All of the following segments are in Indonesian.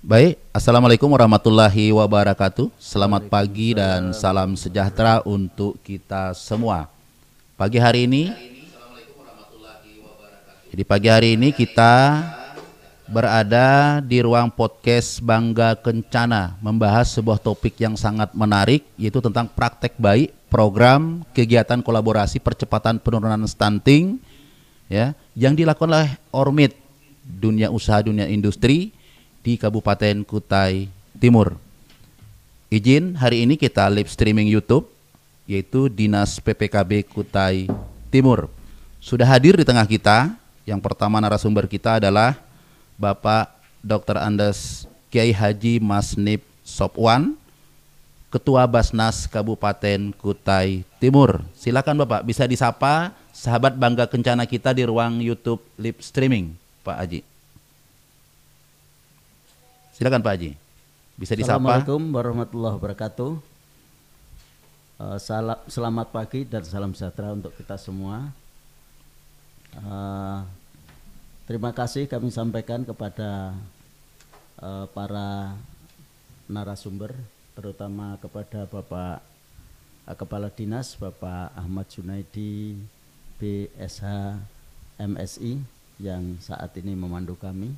Baik, Assalamualaikum warahmatullahi wabarakatuh. Selamat pagi dan salam sejahtera untuk kita semua. Pagi hari ini, kita berada di ruang podcast Bangga Kencana, membahas sebuah topik yang sangat menarik, yaitu tentang praktek baik program kegiatan kolaborasi percepatan penurunan stunting, ya, yang dilakukan oleh Ormit, dunia usaha dunia industri di Kabupaten Kutai Timur. Izin hari ini kita live streaming YouTube, yaitu Dinas PPKB Kutai Timur. Sudah hadir di tengah kita. Yang pertama narasumber kita adalah Bapak Dr. Andes Kiai Haji Masnib Sopwan, Ketua Basnas Kabupaten Kutai Timur. Silakan Bapak, bisa disapa sahabat Bangga Kencana kita di ruang YouTube live streaming, Pak Haji. Silakan Pak Haji, bisa disapa. Assalamualaikum warahmatullahi wabarakatuh. Selamat pagi dan salam sejahtera untuk kita semua. Terima kasih kami sampaikan kepada para narasumber, terutama kepada Bapak Kepala Dinas, Bapak Ahmad Junaidi, BSH MSI yang saat ini memandu kami.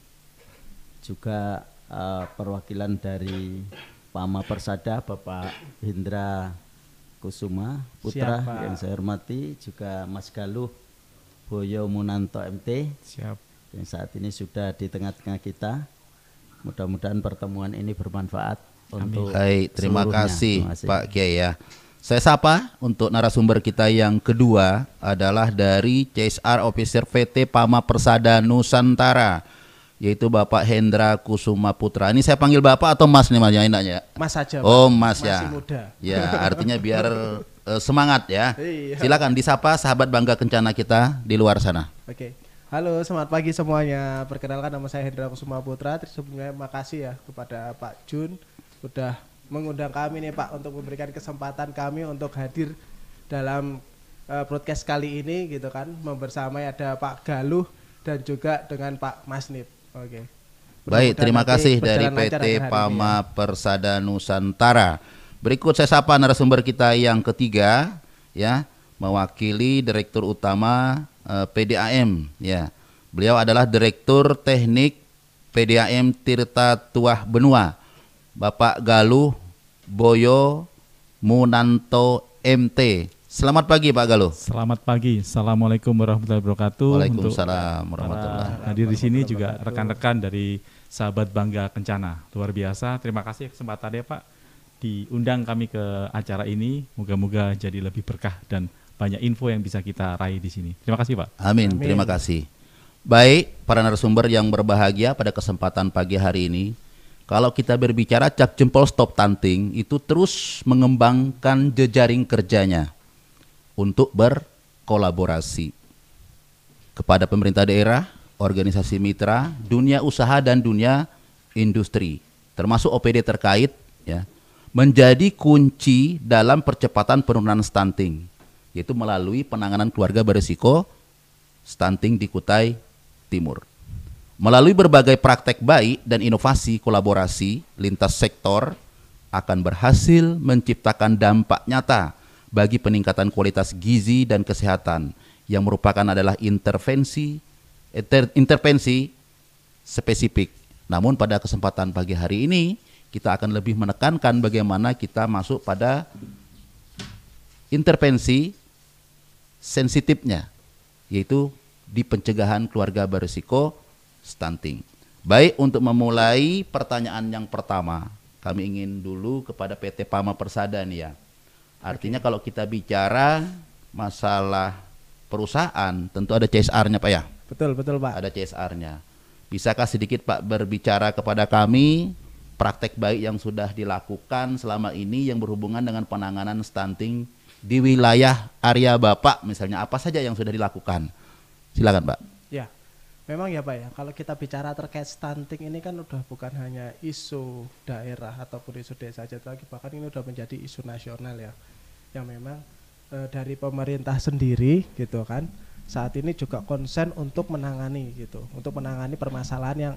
Juga perwakilan dari Pama Persada, Bapak Hendra Kusuma Putra. Siap, yang saya hormati, juga Mas Galuh Boyo Munanto MT. Siap. Yang saat ini sudah di tengah-tengah kita. Mudah-mudahan pertemuan ini bermanfaat. Amin. Untuk Baik, terima kasih Pak Kiai ya. Saya sapa untuk narasumber kita yang kedua adalah dari CSR Officer VT Pama Persada Nusantara, yaitu Bapak Hendra Kusuma Putra. Ini saya panggil Bapak atau Mas nih Mas ya enaknya? Mas saja. Oh, Mas ya. Masih muda. Ya, artinya biar semangat ya. Iya. Silakan disapa sahabat Bangga Kencana kita di luar sana. Oke. Halo, selamat pagi semuanya. Perkenalkan, nama saya Hendra Kusuma Putra. Sebelumnya makasih ya kepada Pak Jun sudah mengundang kami nih Pak untuk memberikan kesempatan kami untuk hadir dalam broadcast kali ini gitu kan. Membersamai ada Pak Galuh dan juga dengan Pak Masnib. Oke. Baik, terima kasih dari PT Pama Persada Nusantara. Berikut saya sapa narasumber kita yang ketiga ya, mewakili Direktur Utama PDAM ya. Beliau adalah Direktur Teknik PDAM Tirta Tuah Benua, Bapak Galuh Boyo Munanto MT. Selamat pagi Pak Galuh. Selamat pagi. Assalamualaikum warahmatullahi wabarakatuh. Waalaikumsalam warahmatullahi wabarakatuh. Hadir di sini juga rekan-rekan dari sahabat Bangga Kencana. Luar biasa. Terima kasih kesempatannya Pak diundang kami ke acara ini. Moga-moga jadi lebih berkah dan banyak info yang bisa kita raih di sini. Terima kasih Pak. Amin. Terima kasih. Baik, para narasumber yang berbahagia pada kesempatan pagi hari ini. Kalau kita berbicara Cak Jempol Stop Stunting itu terus mengembangkan jejaring kerjanya untuk berkolaborasi kepada pemerintah daerah, organisasi mitra, dunia usaha dan dunia industri, termasuk OPD terkait ya, menjadi kunci dalam percepatan penurunan stunting, yaitu melalui penanganan keluarga berisiko stunting di Kutai Timur. Melalui berbagai praktek baik dan inovasi kolaborasi lintas sektor akan berhasil menciptakan dampak nyata bagi peningkatan kualitas gizi dan kesehatan yang merupakan adalah intervensi spesifik. Namun pada kesempatan pagi hari ini kita akan lebih menekankan bagaimana kita masuk pada intervensi sensitifnya, yaitu di pencegahan keluarga berisiko stunting. Baik, untuk memulai pertanyaan yang pertama, kami ingin dulu kepada PT Pama Persada nih ya. Artinya kalau kita bicara masalah perusahaan tentu ada CSR-nya Pak ya? Betul Pak. Ada CSR-nya. Bisakah sedikit Pak berbicara kepada kami praktek baik yang sudah dilakukan selama ini yang berhubungan dengan penanganan stunting di wilayah area Bapak misalnya, apa saja yang sudah dilakukan? Silakan Pak. Ya, memang ya Pak ya, kalau kita bicara terkait stunting ini kan udah bukan hanya isu daerah ataupun isu desa saja lagi, bahkan ini udah menjadi isu nasional ya, yang memang dari pemerintah sendiri gitu kan saat ini juga konsen untuk menangani gitu, untuk menangani permasalahan yang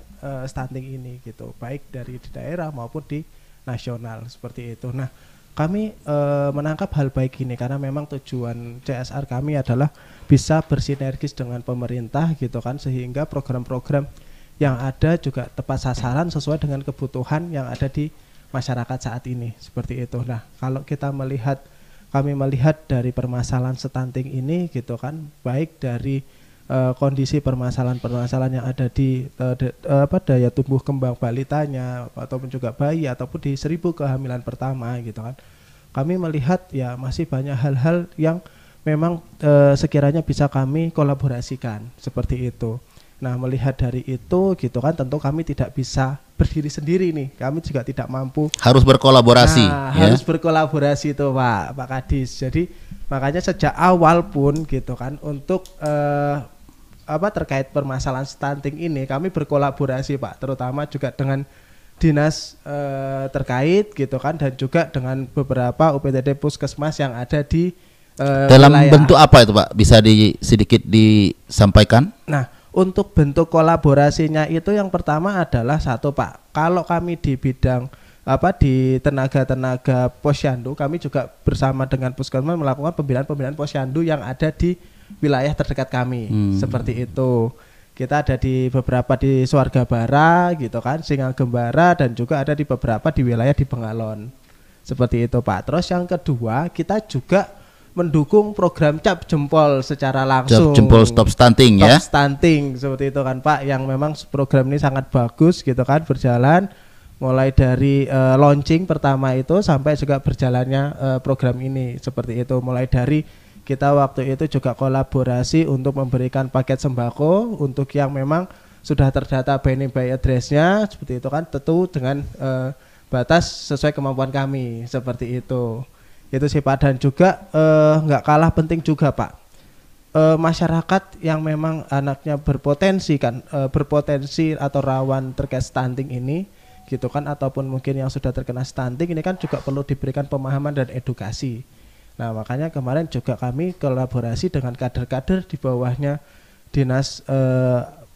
stunting ini gitu, baik dari di daerah maupun di nasional seperti itu. Nah, kami menangkap hal baik ini karena memang tujuan CSR kami adalah bisa bersinergis dengan pemerintah gitu kan, sehingga program-program yang ada juga tepat sasaran sesuai dengan kebutuhan yang ada di masyarakat saat ini seperti itu. Nah, kalau kami melihat dari permasalahan stunting ini gitu kan, baik dari kondisi permasalahan-permasalahan yang ada di daya tumbuh kembang balitanya ataupun juga bayi ataupun di 1000 kehamilan pertama gitu kan. Kami melihat ya masih banyak hal-hal yang memang sekiranya bisa kami kolaborasikan seperti itu. Nah, melihat dari itu gitu kan, tentu kami tidak bisa berdiri sendiri nih. Kami juga tidak mampu. Harus berkolaborasi. Nah, ya? Harus berkolaborasi itu Pak Kadis. Jadi makanya sejak awal pun gitu kan, untuk terkait permasalahan stunting ini kami berkolaborasi Pak, terutama juga dengan dinas terkait gitu kan, dan juga dengan beberapa UPTD puskesmas yang ada di dalam wilayah. bentuk apa itu Pak? Bisa sedikit disampaikan? Nah, untuk bentuk kolaborasinya itu yang pertama adalah satu Pak, kalau kami di bidang di tenaga posyandu, kami juga bersama dengan puskesmas melakukan pembinaan posyandu yang ada di wilayah terdekat kami. Seperti itu. Kita ada di beberapa di Suarga Bara gitu kan, Singa-Gembara, dan juga ada di beberapa di wilayah di Bengalon. Seperti itu Pak. Terus yang kedua, kita juga mendukung program cap jempol secara langsung. Cap jempol stop stunting ya. Stop stunting seperti itu kan Pak, yang memang program ini sangat bagus gitu kan, berjalan mulai dari launching pertama itu sampai juga berjalannya program ini seperti itu. Mulai dari kita waktu itu juga kolaborasi untuk memberikan paket sembako untuk yang memang sudah terdata by name by address-nya seperti itu kan, tentu dengan batas sesuai kemampuan kami seperti itu. Itu sih Pak. Dan juga nggak kalah penting juga Pak, masyarakat yang memang anaknya berpotensi kan, berpotensi atau rawan terkait stunting ini gitu kan, ataupun mungkin yang sudah terkena stunting ini kan juga perlu diberikan pemahaman dan edukasi. Nah, makanya kemarin juga kami kolaborasi dengan kader-kader di bawahnya dinas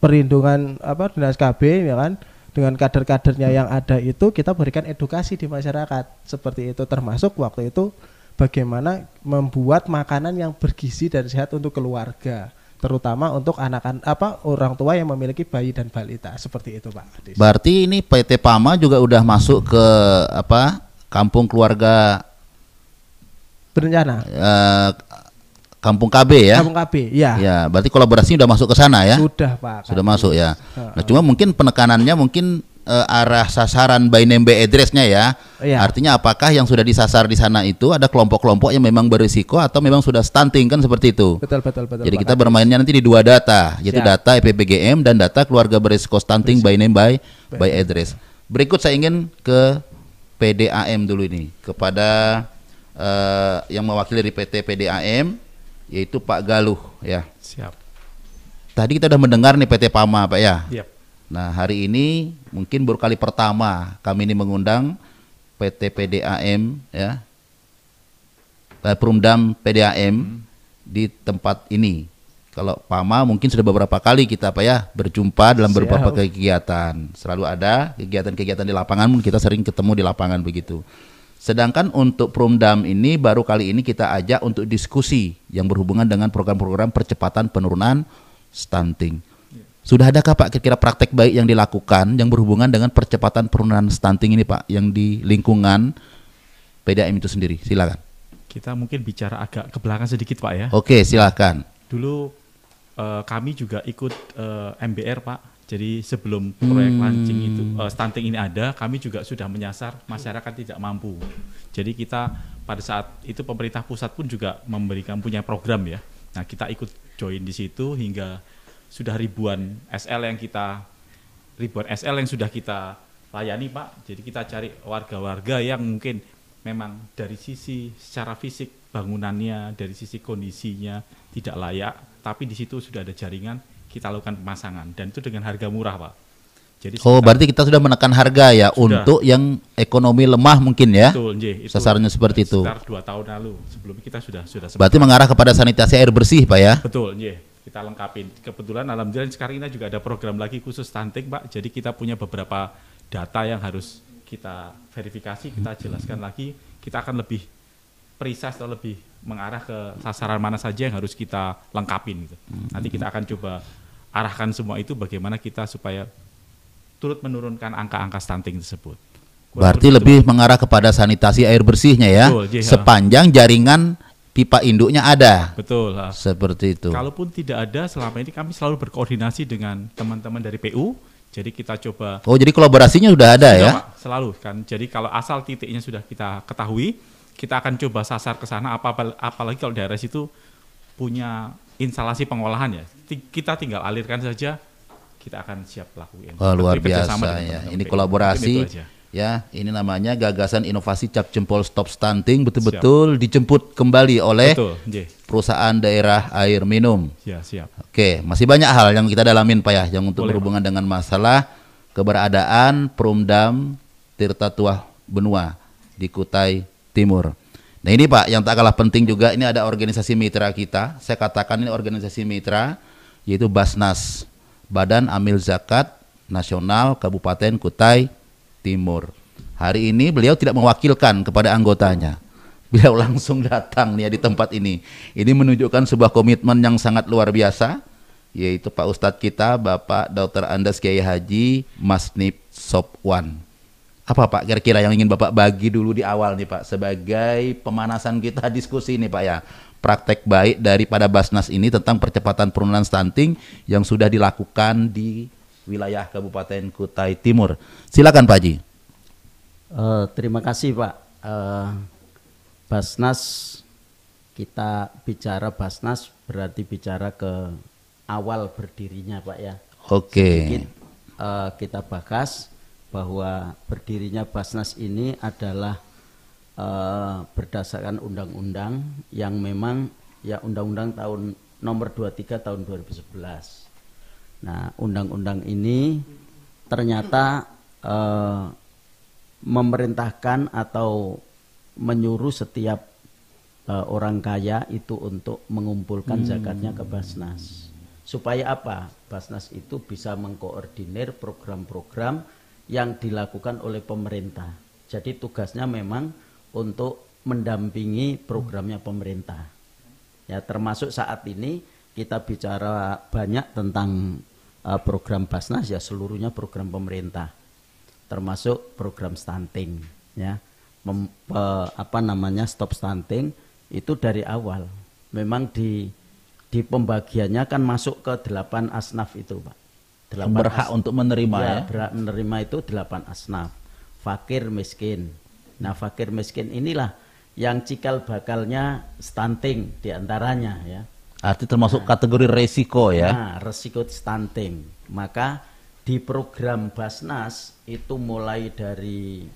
perlindungan dinas KB ya kan, dengan kader-kadernya yang ada itu kita berikan edukasi di masyarakat seperti itu, termasuk waktu itu bagaimana membuat makanan yang bergizi dan sehat untuk keluarga, terutama untuk anak-anak orang tua yang memiliki bayi dan balita seperti itu Pak Adis. Berarti ini PT PAMA juga udah masuk ke kampung keluarga berencana. Kampung KB ya. Kampung KB, ya. Ya, berarti kolaborasinya udah masuk ke sana ya. Sudah Pak. Sudah masuk ya. Nah, cuma mungkin penekanannya mungkin arah sasaran by name by address-nya ya. Iya. Artinya apakah yang sudah disasar di sana itu ada kelompok-kelompok yang memang berisiko atau memang sudah stunting kan seperti itu. Betul. Jadi kita bermainnya nanti di dua data, yaitu data EPBGM dan data keluarga berisiko stunting by name by address. Berikut saya ingin ke PDAM dulu ini, kepada yang mewakili dari PT PDAM, yaitu Pak Galuh ya. Siap. Tadi kita sudah mendengar nih PT PAMA Pak ya. Yep. Nah, hari ini mungkin baru kali pertama kami ini mengundang PT PDAM ya, Perumdam PDAM di tempat ini. Kalau PAMA mungkin sudah beberapa kali kita berjumpa dalam beberapa kegiatan. Selalu ada kegiatan-kegiatan di lapangan, kita sering ketemu di lapangan begitu. Sedangkan untuk Perumdam ini baru kali ini kita ajak untuk diskusi yang berhubungan dengan program-program percepatan penurunan stunting. Sudah adakah Pak kira-kira praktek baik yang dilakukan yang berhubungan dengan percepatan penurunan stunting ini Pak, yang di lingkungan PDAM itu sendiri? Silakan. Kita mungkin bicara agak ke belakang sedikit Pak ya. Oke, silakan. Dulu kami juga ikut MBR Pak. Jadi sebelum proyek launching itu stunting ini ada, kami juga sudah menyasar masyarakat tidak mampu. Jadi kita pada saat itu pemerintah pusat pun juga punya program ya. Nah, kita ikut join di situ hingga sudah ribuan SL yang sudah kita layani Pak. Jadi kita cari warga-warga yang mungkin memang dari sisi secara fisik bangunannya, dari sisi kondisinya tidak layak, tapi di situ sudah ada jaringan, kita lakukan pemasangan dan itu dengan harga murah Pak. Jadi berarti kita sudah menekan harga ya untuk yang ekonomi lemah mungkin ya. Betul, itu sasarannya seperti itu. Sekitar 2 tahun lalu sebelum kita sudah berarti mengarah kepada sanitasi air bersih Pak ya. Betul, kita lengkapin. Kebetulan alhamdulillah sekarang ini juga ada program lagi khusus stunting Pak. Jadi kita punya beberapa data yang harus kita verifikasi, kita jelaskan lagi. Kita akan lebih precise atau lebih mengarah ke sasaran mana saja yang harus kita lengkapin gitu. Nanti kita akan coba arahkan semua itu bagaimana kita supaya turut menurunkan angka-angka stunting tersebut. Berarti lebih mengarah kepada sanitasi air bersihnya ya. Betul, iya. Sepanjang jaringan pipa induknya ada. Betul. Seperti itu. Kalaupun tidak ada, selama ini kami selalu berkoordinasi dengan teman-teman dari PU. Jadi kita coba. Oh, jadi kolaborasinya sudah ada ya? Pak, selalu kan. Jadi kalau asal titiknya sudah kita ketahui, kita akan coba sasar ke sana. Apalagi kalau daerah situ punya instalasi pengolahan ya. Kita tinggal alirkan saja. Kita akan siap lakuin. Oh, luar biasa Bekerjasama dengan ya. teman-teman Ini PU. kolaborasi. Mungkin itu aja. Ya, ini namanya gagasan inovasi cap jempol stop stunting betul-betul dijemput kembali oleh Betul, J. perusahaan daerah air minum. Ya, siap. Oke, masih banyak hal yang kita dalamin Pak ya, yang untuk Boleh, berhubungan dengan masalah keberadaan Perumdam Tirta Tuah Benua di Kutai Timur. Nah ini Pak, yang tak kalah penting juga, ini ada organisasi mitra kita, saya katakan ini organisasi mitra, yaitu Basnas, Badan Amil Zakat Nasional Kabupaten Kutai Timur. Hari ini beliau tidak mewakilkan kepada anggotanya. Beliau langsung datang nih ya di tempat ini. Ini menunjukkan sebuah komitmen yang sangat luar biasa, yaitu Pak Ustadz kita, Bapak Dr. Andes Kiai Haji Masnib Sopwan. Apa Pak kira-kira yang ingin Bapak bagi dulu di awal nih Pak, sebagai pemanasan kita diskusi nih Pak ya, praktek baik daripada Basnas ini tentang percepatan penurunan stunting yang sudah dilakukan di wilayah Kabupaten Kutai Timur. Silakan Pak Haji. Terima kasih Pak. Basnas, kita bicara Basnas berarti bicara ke awal berdirinya Pak ya. Oke. Sedikit kita bahas bahwa berdirinya Basnas ini adalah berdasarkan undang-undang yang memang ya Undang-Undang tahun nomor 23 tahun 2011. Nah, undang-undang ini ternyata memerintahkan atau menyuruh setiap orang kaya itu untuk mengumpulkan zakatnya ke Basnas. Supaya apa? Basnas itu bisa mengkoordinir program-program yang dilakukan oleh pemerintah. Jadi tugasnya memang untuk mendampingi programnya pemerintah. Ya, termasuk saat ini kita bicara banyak tentang program Basnas, ya seluruhnya program pemerintah, termasuk program stunting, ya. Stop stunting itu dari awal memang di pembagiannya kan masuk ke 8 asnaf itu Pak. Berhak untuk menerima ya. Berhak menerima itu 8 asnaf. Fakir miskin. Nah, fakir miskin inilah yang cikal bakalnya stunting diantaranya ya. Arti termasuk kategori resiko ya. Nah, resiko stunting. Maka di program Basnas itu mulai dari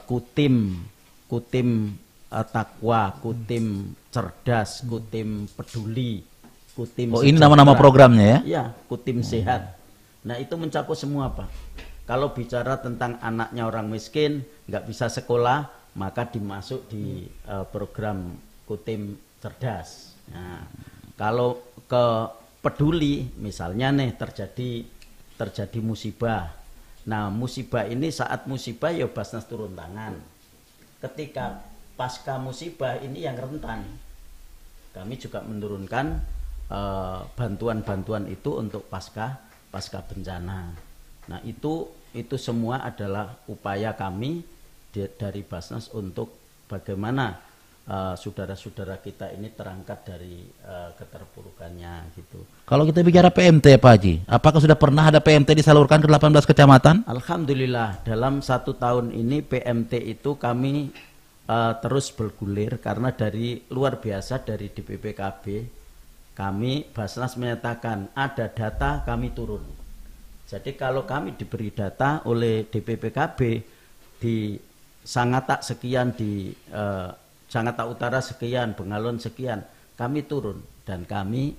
Kutim Takwa, Kutim Cerdas, Kutim Peduli, Kutim ini Sejahtera. nama-nama programnya ya? Iya, Kutim Sehat. Nah, itu mencakup semua Pak. Kalau bicara tentang anaknya orang miskin nggak bisa sekolah, maka dimasuk di program Kutim Cerdas. Nah, kalau ke peduli, misalnya nih terjadi musibah. Nah, musibah ini saat musibah ya Basnas turun tangan. Ketika pasca musibah ini yang rentan, kami juga menurunkan bantuan-bantuan itu untuk pasca bencana. Nah, itu semua adalah upaya kami dari Basnas untuk bagaimana saudara-saudara kita ini terangkat dari keterpurukannya gitu. Kalau kita bicara PMT Pak Haji, apakah sudah pernah ada PMT disalurkan ke 18 kecamatan? Alhamdulillah dalam 1 tahun ini PMT itu kami terus bergulir karena dari luar biasa dari DPPKB kami Basnas menyatakan ada data kami turun. Jadi kalau kami diberi data oleh DPPKB di Sangatta sekian, di Sangatta Utara sekian, Bengalon sekian, kami turun dan kami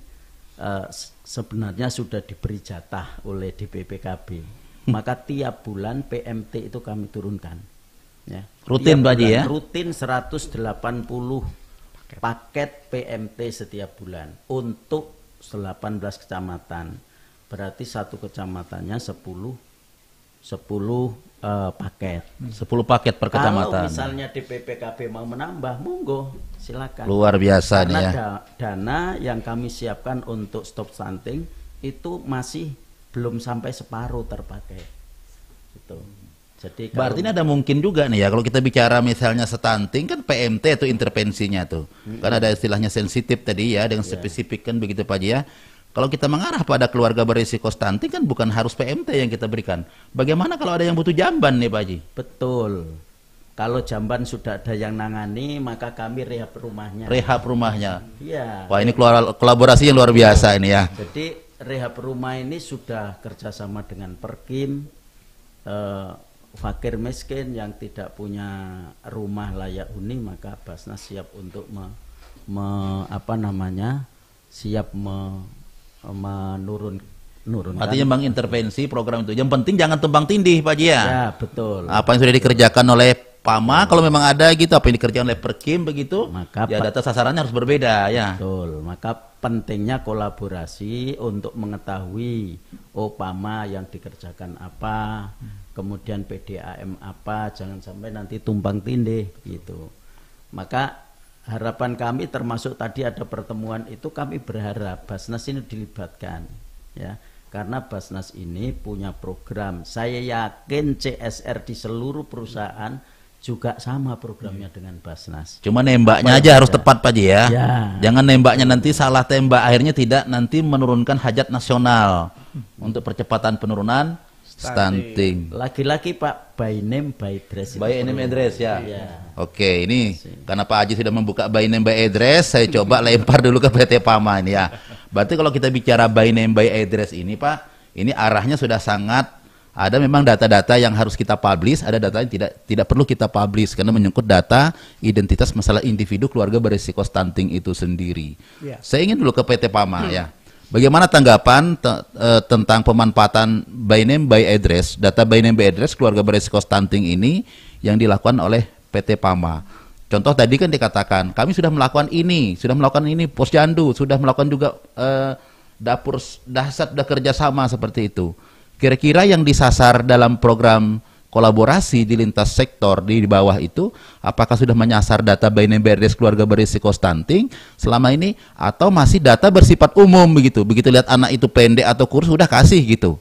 sebenarnya sudah diberi jatah oleh DPPKB. Maka tiap bulan PMT itu kami turunkan. Ya. Rutin Pak Haji ya? Rutin 180 paket PMT setiap bulan untuk 18 kecamatan. Berarti satu kecamatannya 10 paket. 10 paket per Kalau kecamatan. misalnya DPPKB mau menambah, monggo silakan. Luar biasa nih Karena ya. dana yang kami siapkan untuk stop stunting itu masih belum sampai separuh terpakai. Gitu. Jadi Berarti ini ada mungkin juga nih ya, kalau kita bicara misalnya stunting kan PMT itu intervensinya tuh. Kan ada istilahnya sensitif tadi ya, dengan spesifik kan begitu Pak Haji ya. Kalau kita mengarah pada keluarga berisiko stunting kan bukan harus PMT yang kita berikan. Bagaimana kalau ada yang butuh jamban nih Pak Haji? betul. Kalau jamban sudah ada yang nangani, maka kami rehab rumahnya. Rehab rumahnya. Iya. Wah ini kolaborasi yang luar biasa ini ya. Jadi rehab rumah ini sudah kerjasama dengan Perkim, fakir miskin yang tidak punya rumah layak huni, maka Basnas siap untuk menurunkan. Artinya mengintervensi program itu. Yang penting jangan tumpang tindih Pak Haji ya. Ya betul. Apa yang sudah dikerjakan oleh PAMA kalau memang ada gitu, apa yang dikerjakan oleh Perkim begitu, Maka ya data sasarannya harus berbeda ya. Betul. Maka pentingnya kolaborasi untuk mengetahui PAMA yang dikerjakan apa, kemudian PDAM apa, jangan sampai nanti tumpang tindih gitu. Maka harapan kami termasuk tadi ada pertemuan itu, kami berharap Basnas ini dilibatkan ya. Karena Basnas ini punya program. Saya yakin CSR di seluruh perusahaan juga sama programnya dengan Basnas. Cuma nembaknya aja harus tepat Pak Haji ya. Ya. Jangan nembaknya nanti salah tembak, akhirnya tidak nanti menurunkan hajat nasional untuk percepatan penurunan stunting. Lagi-lagi Pak, by name by address. By name address ya. Iya. Oke, ini karena Pak Haji sudah membuka by name by address, saya coba lempar dulu ke PT PAMA ini ya. Berarti kalau kita bicara by name by address ini Pak, ini arahnya sudah sangat ada, memang data-data yang harus kita publish, ada data yang tidak perlu kita publish karena menyangkut data identitas masalah individu keluarga berisiko stunting itu sendiri. Ya. Saya ingin dulu ke PT PAMA ya. Bagaimana tanggapan tentang pemanfaatan by name by address, data by name by address keluarga berisiko stunting ini yang dilakukan oleh PT PAMA? Contoh tadi kan dikatakan kami sudah melakukan ini, Posyandu sudah melakukan juga dapur dahsyat, sudah kerjasama seperti itu. Kira-kira yang disasar dalam program kolaborasi di lintas sektor di bawah itu, apakah sudah menyasar data by name by address keluarga berisiko stunting selama ini, atau masih data bersifat umum begitu? Begitu lihat anak itu pendek atau kurus sudah kasih gitu.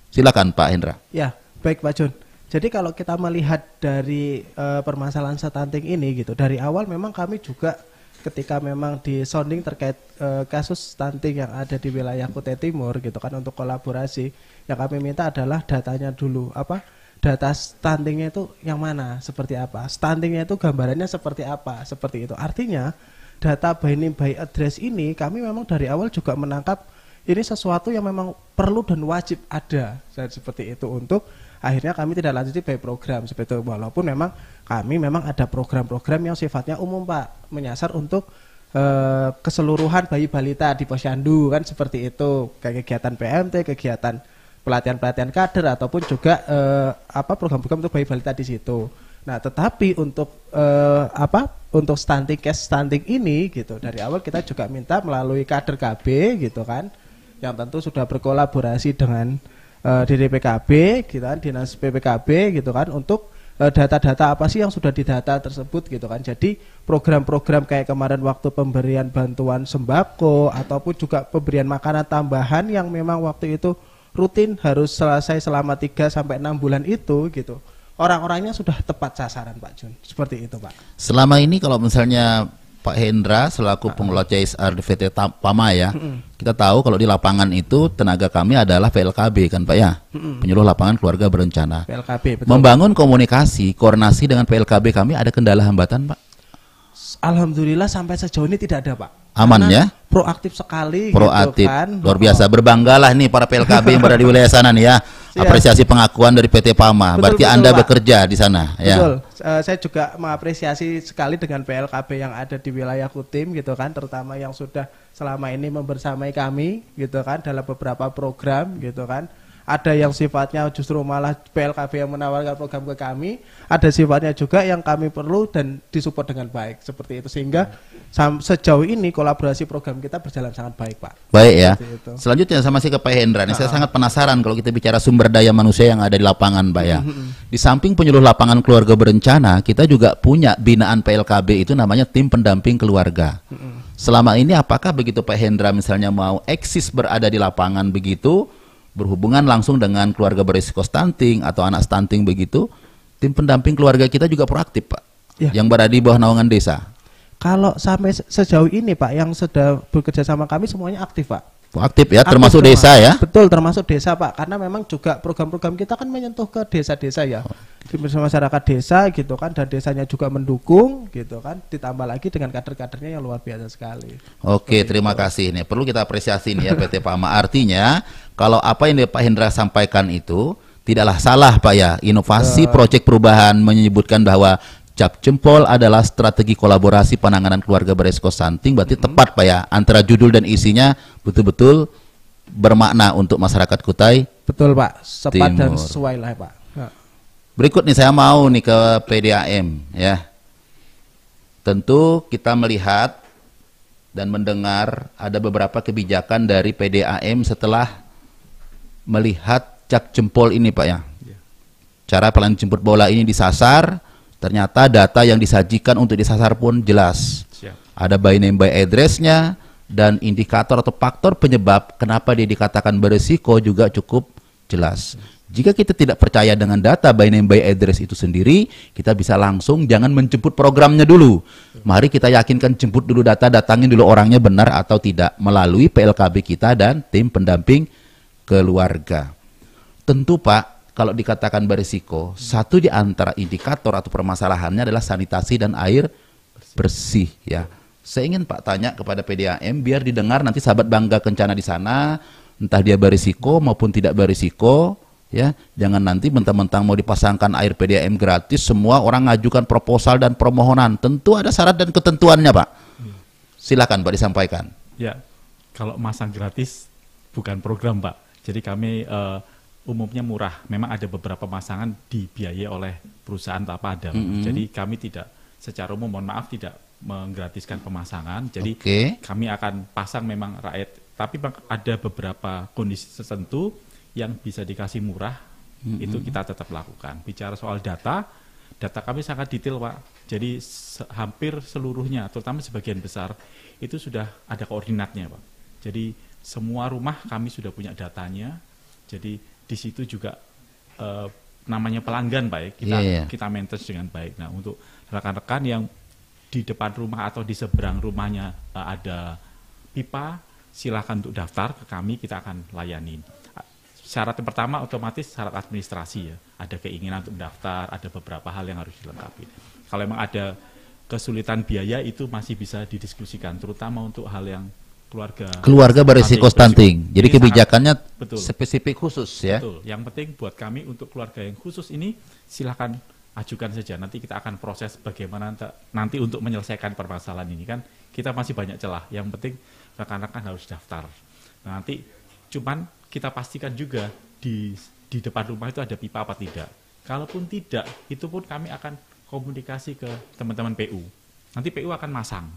Silakan Pak Hendra. Ya, baik Pak Jun. Jadi kalau kita melihat dari permasalahan stunting ini gitu, dari awal memang kami juga ketika memang di sounding terkait kasus stunting yang ada di wilayah Kutai Timur gitu kan, untuk kolaborasi yang kami minta adalah datanya dulu, data stuntingnya itu yang mana, seperti apa, stuntingnya itu gambarannya seperti apa, seperti itu. Artinya data by name by address ini kami memang dari awal juga menangkap ini sesuatu yang memang perlu dan wajib ada, seperti itu. Untuk akhirnya kami tidak lanjuti by program seperti itu, walaupun memang kami memang ada program-program yang sifatnya umum Pak, menyasar untuk keseluruhan bayi balita di Posyandu kan, seperti itu, kayak kegiatan PMT, kegiatan pelatihan-pelatihan kader, ataupun juga program-program untuk bayi balita di situ. Nah, tetapi untuk untuk stunting, case stunting ini gitu, dari awal kita juga minta melalui kader KB gitu kan, yang tentu sudah berkolaborasi dengan DDPKB gitu kan, Dinas PPKB gitu kan, untuk data-data apa sih yang sudah didata tersebut gitu kan. Jadi program-program kayak kemarin waktu pemberian bantuan sembako ataupun juga pemberian makanan tambahan yang memang waktu itu rutin harus selesai selama 3 sampai 6 bulan itu gitu. Orang-orangnya sudah tepat sasaran Pak Jun. Seperti itu Pak. Selama ini kalau misalnya Pak Hendra selaku pengelola CSR di PT PAMA ya, kita tahu kalau di lapangan itu tenaga kami adalah PLKB kan Pak ya, penyuluh lapangan keluarga berencana. PLKB, betul. Membangun komunikasi, koordinasi dengan PLKB kami ada kendala hambatan Pak? Alhamdulillah sampai sejauh ini tidak ada Pak. Aman Karena ya? Proaktif sekali Proaktif, gitu kan. luar biasa. Berbanggalah nih para PLKB yang berada di wilayah sana nih ya. Siap. Apresiasi pengakuan dari PT PAMA. Betul, Berarti betul, Anda Pak. bekerja di sana ya. Betul. Saya juga mengapresiasi sekali dengan PLKB yang ada di wilayah Kutim gitu kan, terutama yang sudah selama ini membersamai kami gitu kan dalam beberapa program gitu kan. Ada yang sifatnya justru malah PLKB yang menawarkan program ke kami, ada sifatnya juga yang kami perlu dan disupport dengan baik seperti itu, sehingga sejauh ini kolaborasi program kita berjalan sangat baik, Pak. Baik ya. Seperti itu. Selanjutnya sama sih ke Pak Hendra. Nih, saya sangat penasaran kalau kita bicara sumber daya manusia yang ada di lapangan, Pak ya. Di samping penyuluh lapangan keluarga berencana, kita juga punya binaan PLKB itu namanya tim pendamping keluarga. Selama ini apakah begitu Pak Hendra misalnya mau eksis berada di lapangan begitu, berhubungan langsung dengan keluarga berisiko stunting atau anak stunting begitu, tim pendamping keluarga kita juga proaktif, Pak, yang berada di bawah naungan desa. Kalau sampai sejauh ini, Pak, yang sudah bekerja sama kami semuanya aktif, Pak. Aktif ya, Aktif termasuk semua. desa ya? Betul, termasuk desa, Pak. Karena memang juga program-program kita kan menyentuh ke desa-desa ya. Di masyarakat desa gitu kan, dan desanya juga mendukung gitu kan. Ditambah lagi dengan kader-kadernya yang luar biasa sekali. Oke, terima kasih. Nih, perlu kita apresiasi nih ya PT PAMA. Artinya, kalau apa yang Pak Hendra sampaikan itu tidaklah salah, Pak ya. Inovasi proyek perubahan menyebutkan bahwa cap jempol adalah strategi kolaborasi penanganan keluarga beresiko stunting, berarti tepat, Pak ya. Antara judul dan isinya betul-betul bermakna untuk masyarakat Kutai. Betul, Pak. Tepat dan Timur. sesuai lah, Pak. Berikut nih saya mau nih ke PDAM ya. Tentu kita melihat dan mendengar ada beberapa kebijakan dari PDAM setelah melihat cap jempol ini, Pak ya. Cara pelayanan jemput bola ini disasar, ternyata data yang disajikan untuk disasar pun jelas. Ada by name by address-nya dan indikator atau faktor penyebab kenapa dia dikatakan berisiko juga cukup jelas. Jika kita tidak percaya dengan data by name by address itu sendiri, kita bisa langsung jangan menjemput programnya dulu. Mari kita yakinkan, jemput dulu data, datangin dulu orangnya benar atau tidak melalui PLKB kita dan tim pendamping keluarga. Tentu, Pak, kalau dikatakan berisiko, satu di antara indikator atau permasalahannya adalah sanitasi dan air bersih ya. Saya ingin Pak tanya kepada PDAM biar didengar nanti sahabat bangga kencana di sana, entah dia berisiko maupun tidak berisiko ya. Jangan nanti mentang-mentang mau dipasangkan air PDAM gratis semua orang ngajukan proposal dan permohonan. Tentu ada syarat dan ketentuannya, Pak. Silakan Pak disampaikan. Ya, kalau masang gratis bukan program, Pak. Jadi kami umumnya murah. Memang ada beberapa masangan dibiayai oleh perusahaan tak padam. Jadi kami tidak secara umum, mohon maaf, tidak menggratiskan pemasangan. Jadi kami akan pasang memang rakyat. Tapi ada beberapa kondisi tertentu yang bisa dikasih murah, itu kita tetap lakukan. Bicara soal data kami sangat detail, Pak. Jadi hampir seluruhnya, terutama sebagian besar, itu sudah ada koordinatnya, Pak. Jadi semua rumah kami sudah punya datanya. Jadi di situ juga namanya pelanggan, Pak, kita maintenance dengan baik. Nah, untuk rekan-rekan yang di depan rumah atau di seberang rumahnya ada pipa, silakan untuk daftar ke kami, kita akan layani. Syarat yang pertama otomatis syarat administrasi ya, ada keinginan untuk mendaftar, ada beberapa hal yang harus dilengkapi. Kalau memang ada kesulitan biaya itu masih bisa didiskusikan, terutama untuk hal yang keluarga berisiko stunting. Jadi kebijakannya spesifik khusus ya. Betul. Yang penting buat kami untuk keluarga yang khusus ini silakan ajukan saja. Nanti kita akan proses bagaimana nanti untuk menyelesaikan permasalahan ini, kan kita masih banyak celah. Yang penting rekan-rekan harus daftar. Nah, nanti cuman kita pastikan juga di depan rumah itu ada pipa apa tidak. Kalaupun tidak, itu pun kami akan komunikasi ke teman-teman PU. Nanti PU akan masang.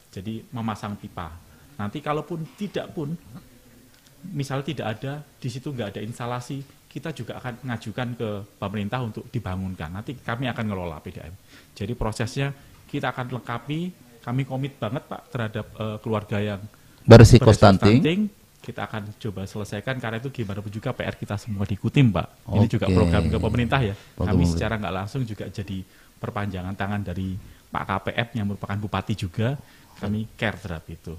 Jadi memasang pipa. Nanti kalaupun tidak pun, misalnya tidak ada, di situ nggak ada instalasi, kita juga akan mengajukan ke pemerintah untuk dibangunkan. Nanti kami akan ngelola PDAM. Jadi prosesnya kita akan lengkapi, kami komit banget, Pak, terhadap keluarga yang berisiko stunting. Kita akan coba selesaikan, karena itu gimana pun juga PR kita semua diikuti, Pak. Ini juga program ke pemerintah ya. Kami secara nggak langsung juga jadi perpanjangan tangan dari Pak KPF yang merupakan bupati juga, kami care terhadap itu.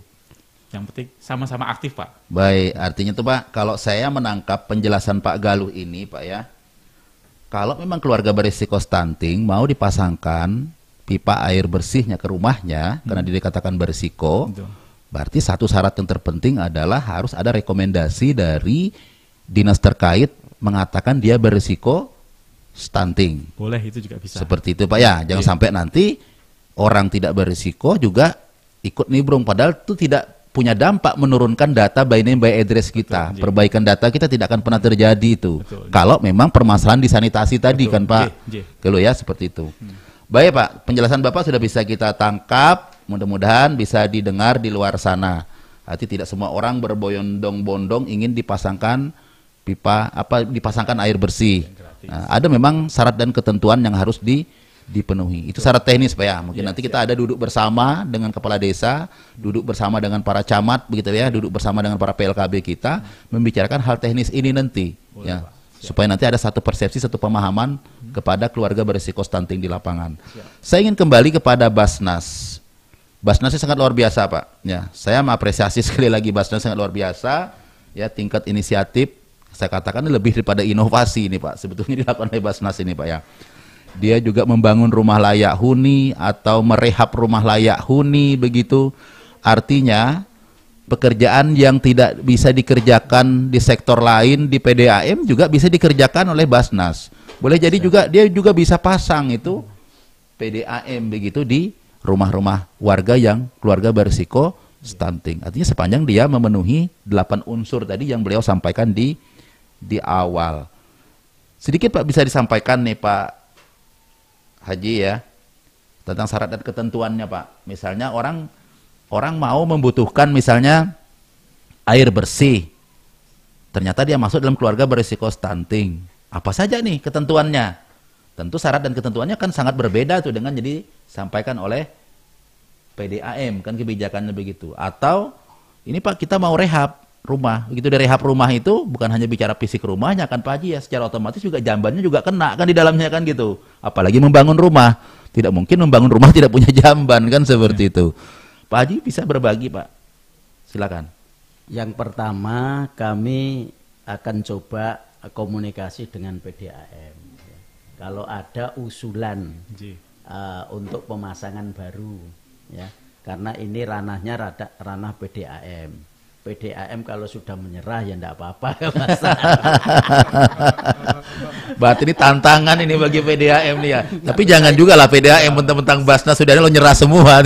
Yang penting sama-sama aktif, Pak. Baik, artinya tuh, Pak, kalau saya menangkap penjelasan Pak Galuh ini, Pak ya, kalau memang keluarga berisiko stunting mau dipasangkan pipa air bersihnya ke rumahnya karena dia dikatakan berisiko, berarti satu syarat yang terpenting adalah harus ada rekomendasi dari dinas terkait mengatakan dia berisiko stunting. Boleh, itu juga bisa. Seperti itu, Pak ya. Jangan sampai nanti orang tidak berisiko juga ikut nimbrung, padahal itu tidak punya dampak menurunkan data by name by address kita. Betul, Perbaikan data kita tidak akan pernah terjadi itu. Betul, kalau memang permasalahan di sanitasi tadi Betul, kan Pak. Kalau ya seperti itu. Baik Pak, penjelasan Bapak sudah bisa kita tangkap. Mudah-mudahan bisa didengar di luar sana. Arti tidak semua orang berbondong-bondong ingin dipasangkan pipa dipasangkan air bersih. Nah, ada memang syarat dan ketentuan yang harus dipenuhi. Itu syarat teknis Pak ya. Mungkin nanti kita ada duduk bersama dengan kepala desa, duduk bersama dengan para camat begitu ya, duduk bersama dengan para PLKB kita membicarakan hal teknis ini nanti. Ya. Supaya nanti ada satu persepsi, satu pemahaman kepada keluarga berisiko stunting di lapangan. Saya ingin kembali kepada Basnas. Basnasnya sangat luar biasa Pak. Ya, saya mengapresiasi sekali lagi Basnas sangat luar biasa. Ya, tingkat inisiatif saya katakan lebih daripada inovasi ini Pak. Sebetulnya dilakukan oleh Basnas ini Pak ya. Dia juga membangun rumah layak huni atau merehab rumah layak huni begitu. Artinya pekerjaan yang tidak bisa dikerjakan di sektor lain di PDAM juga bisa dikerjakan oleh Basnas. Boleh jadi juga dia juga bisa pasang itu PDAM begitu di rumah-rumah warga yang keluarga berisiko stunting. Artinya sepanjang dia memenuhi 8 unsur tadi yang beliau sampaikan di awal. Sedikit Pak bisa disampaikan nih Pak Haji ya tentang syarat dan ketentuannya Pak. Misalnya orang mau membutuhkan misalnya air bersih. Ternyata dia masuk dalam keluarga berisiko stunting. Apa saja nih ketentuannya? Tentu syarat dan ketentuannya kan sangat berbeda tuh dengan jadi sampaikan oleh PDAM kan kebijakannya begitu. Atau ini Pak kita mau rehab rumah. Begitu dari rehab rumah itu bukan hanya bicara fisik rumahnya kan Pak Haji ya, secara otomatis juga jambannya juga kena kan di dalamnya kan gitu. Apalagi membangun rumah. Tidak mungkin membangun rumah tidak punya jamban kan seperti itu. Pak Haji bisa berbagi Pak. Silakan. Yang pertama kami akan coba komunikasi dengan PDAM. Kalau ada usulan untuk pemasangan baru, ya, karena ini ranahnya ranah PDAM. PDAM kalau sudah menyerah ya enggak apa-apa. Berarti ini tantangan ini bagi PDAM nih ya. Tapi jangan juga lah PDAM mentang-mentang Basnas sudah lo nyerah semua.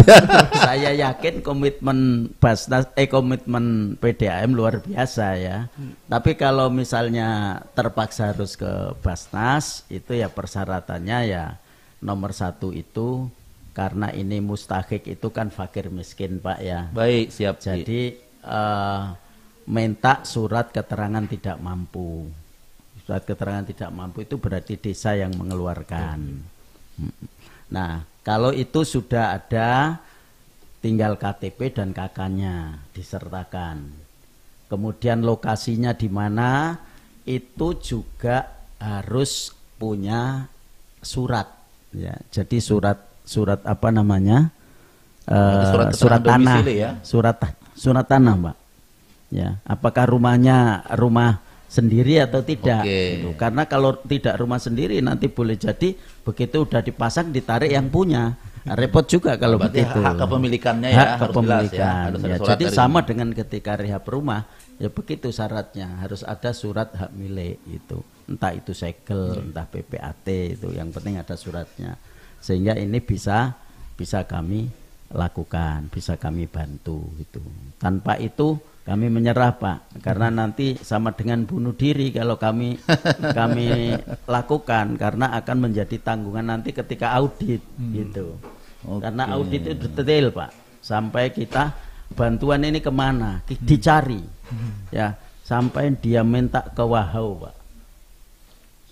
Saya yakin komitmen Basnas, komitmen PDAM luar biasa ya. Tapi kalau misalnya terpaksa harus ke Basnas, itu ya persyaratannya ya nomor 1 itu karena ini mustahik itu kan fakir miskin Pak ya. Baik, siap. Jadi minta surat keterangan tidak mampu. Surat keterangan tidak mampu itu berarti desa yang mengeluarkan. Nah, kalau itu sudah ada, tinggal KTP dan KK-nya disertakan. Kemudian lokasinya di mana itu juga harus punya surat. Ya, jadi surat apa namanya? Surat tanah, ya? surat tanah, Mbak. Ya, apakah rumahnya rumah sendiri atau tidak? Gitu. Karena kalau tidak rumah sendiri nanti boleh jadi begitu udah dipasang ditarik yang punya. Nah, repot juga kalau begitu. Hak kepemilikannya ya, hak kepemilikan. Ya, jadi sama dengan ketika rehab rumah, ya begitu syaratnya harus ada surat hak milik itu. Entah itu segel, entah PPAT itu, yang penting ada suratnya. Sehingga ini bisa kami lakukan, bisa kami bantu gitu. Tanpa itu kami menyerah Pak, karena nanti sama dengan bunuh diri kalau kami lakukan, karena akan menjadi tanggungan nanti ketika audit gitu. Karena audit itu detail Pak, sampai kita bantuan ini kemana dicari, ya sampai dia minta ke Wahau Pak.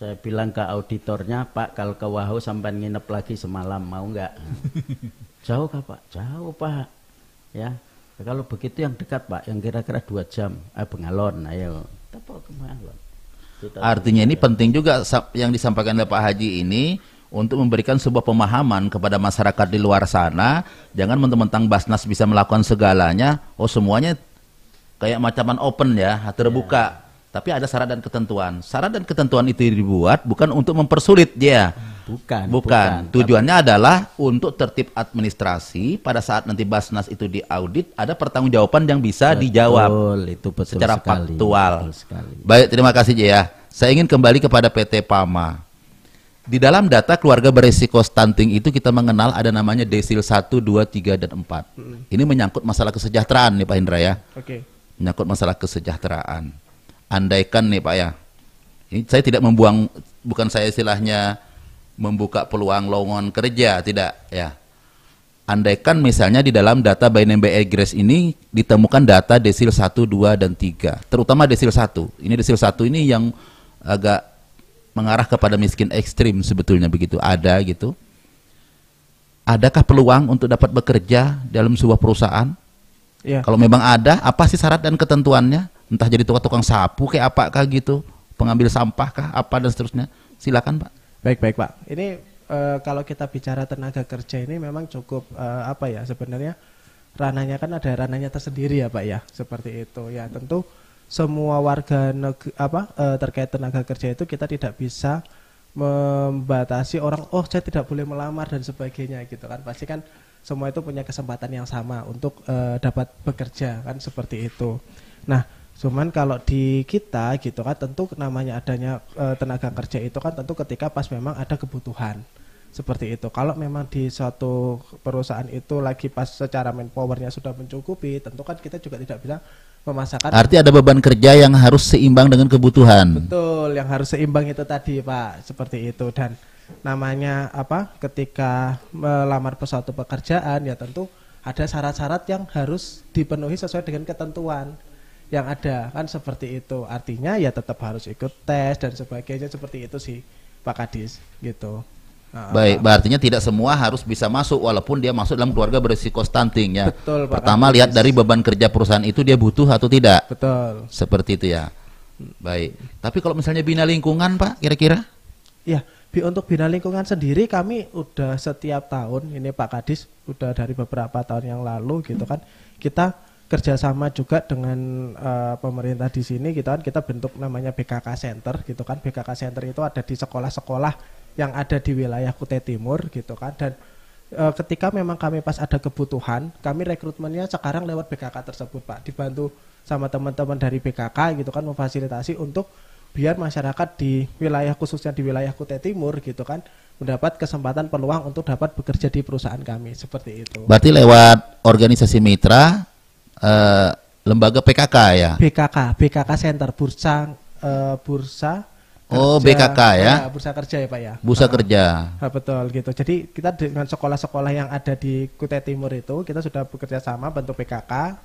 Saya bilang ke auditornya, Pak kalau ke Wahau sampai nginep lagi semalam mau nggak? Jauh kah Pak? Jauh Pak. Ya. Kalau begitu yang dekat Pak, yang kira-kira 2 jam. Bengalon, ayo. Kita bawa ke Bengalon. Artinya ini penting juga yang disampaikan oleh Pak Haji ini untuk memberikan sebuah pemahaman kepada masyarakat di luar sana. Jangan mentang-mentang Basnas bisa melakukan segalanya, oh semuanya kayak macaman open ya, terbuka. Tapi ada syarat dan ketentuan. Syarat dan ketentuan itu dibuat bukan untuk mempersulit dia. Bukan. Tujuannya adalah untuk tertib administrasi. Pada saat nanti Basnas itu diaudit, ada pertanggungjawaban yang bisa dijawab itu betul secara sekali, faktual. betul sekali. Baik, terima kasih ya. Saya ingin kembali kepada PT PAMA. Di dalam data keluarga beresiko stunting itu kita mengenal ada namanya desil 1, 2, 3, dan 4. Ini menyangkut masalah kesejahteraan nih Pak Indra ya. Oke. Menyangkut masalah kesejahteraan. Andaikan nih Pak ya, ini saya tidak membuang, bukan saya istilahnya membuka peluang lowongan kerja, tidak ya. Andaikan misalnya di dalam data BNMB Grace ini ditemukan data desil 1, 2, dan 3. Terutama desil 1. Ini desil 1 ini yang agak mengarah kepada miskin ekstrim sebetulnya begitu. Ada gitu. Adakah peluang untuk dapat bekerja dalam sebuah perusahaan? Iya. Kalau memang ada, apa sih syarat dan ketentuannya? Entah jadi tukang sapu kayak apakah gitu, pengambil sampah kah, apa dan seterusnya. Silakan Pak. Baik Pak. Ini kalau kita bicara tenaga kerja ini memang cukup apa ya sebenarnya ranahnya kan ada ranahnya tersendiri ya Pak ya. Seperti itu ya, tentu semua warga terkait tenaga kerja itu kita tidak bisa membatasi orang, oh saya tidak boleh melamar dan sebagainya gitu kan. Pasti kan semua itu punya kesempatan yang sama untuk dapat bekerja kan, seperti itu. Nah, cuman kalau di kita gitu kan tentu namanya adanya tenaga kerja itu kan tentu ketika pas memang ada kebutuhan. Seperti itu. Kalau memang di suatu perusahaan itu lagi pas secara manpowernya sudah mencukupi, tentu kan kita juga tidak bisa memasakkan. Arti ada beban kerja yang harus seimbang dengan kebutuhan. Betul, yang harus seimbang itu tadi Pak, seperti itu. Dan namanya ketika melamar suatu pekerjaan ya tentu ada syarat-syarat yang harus dipenuhi sesuai dengan ketentuan yang ada kan, seperti itu. Artinya ya tetap harus ikut tes dan sebagainya, seperti itu sih Pak Kadis gitu. Baik, artinya tidak semua harus bisa masuk walaupun dia masuk dalam keluarga berisiko stunting ya. Betul, Pak Pertama Kadis. lihat dari beban kerja perusahaan itu dia butuh atau tidak. Betul. Seperti itu ya. Baik. Tapi kalau misalnya bina lingkungan Pak, kira-kira? Ya, untuk bina lingkungan sendiri kami udah setiap tahun ini Pak Kadis, udah dari beberapa tahun yang lalu gitu kan, kita kerjasama juga dengan pemerintah di sini gitu kan, kita bentuk namanya BKK Center gitu kan. BKK Center itu ada di sekolah-sekolah yang ada di wilayah Kutai Timur gitu kan. Dan ketika memang kami pas ada kebutuhan, kami rekrutmennya sekarang lewat BKK tersebut Pak, dibantu sama teman-teman dari BKK gitu kan, memfasilitasi untuk biar masyarakat di wilayah, khususnya di wilayah Kutai Timur gitu kan, mendapat kesempatan peluang untuk dapat bekerja di perusahaan kami, seperti itu. Berarti lewat organisasi mitra, lembaga PKK ya? BKK Center, bursa Oh, kerja, BKK ya? Bursa kerja ya Pak ya. Bursa kerja. Betul gitu. Jadi kita dengan sekolah-sekolah yang ada di Kutai Timur itu kita sudah bekerja sama bentuk PKK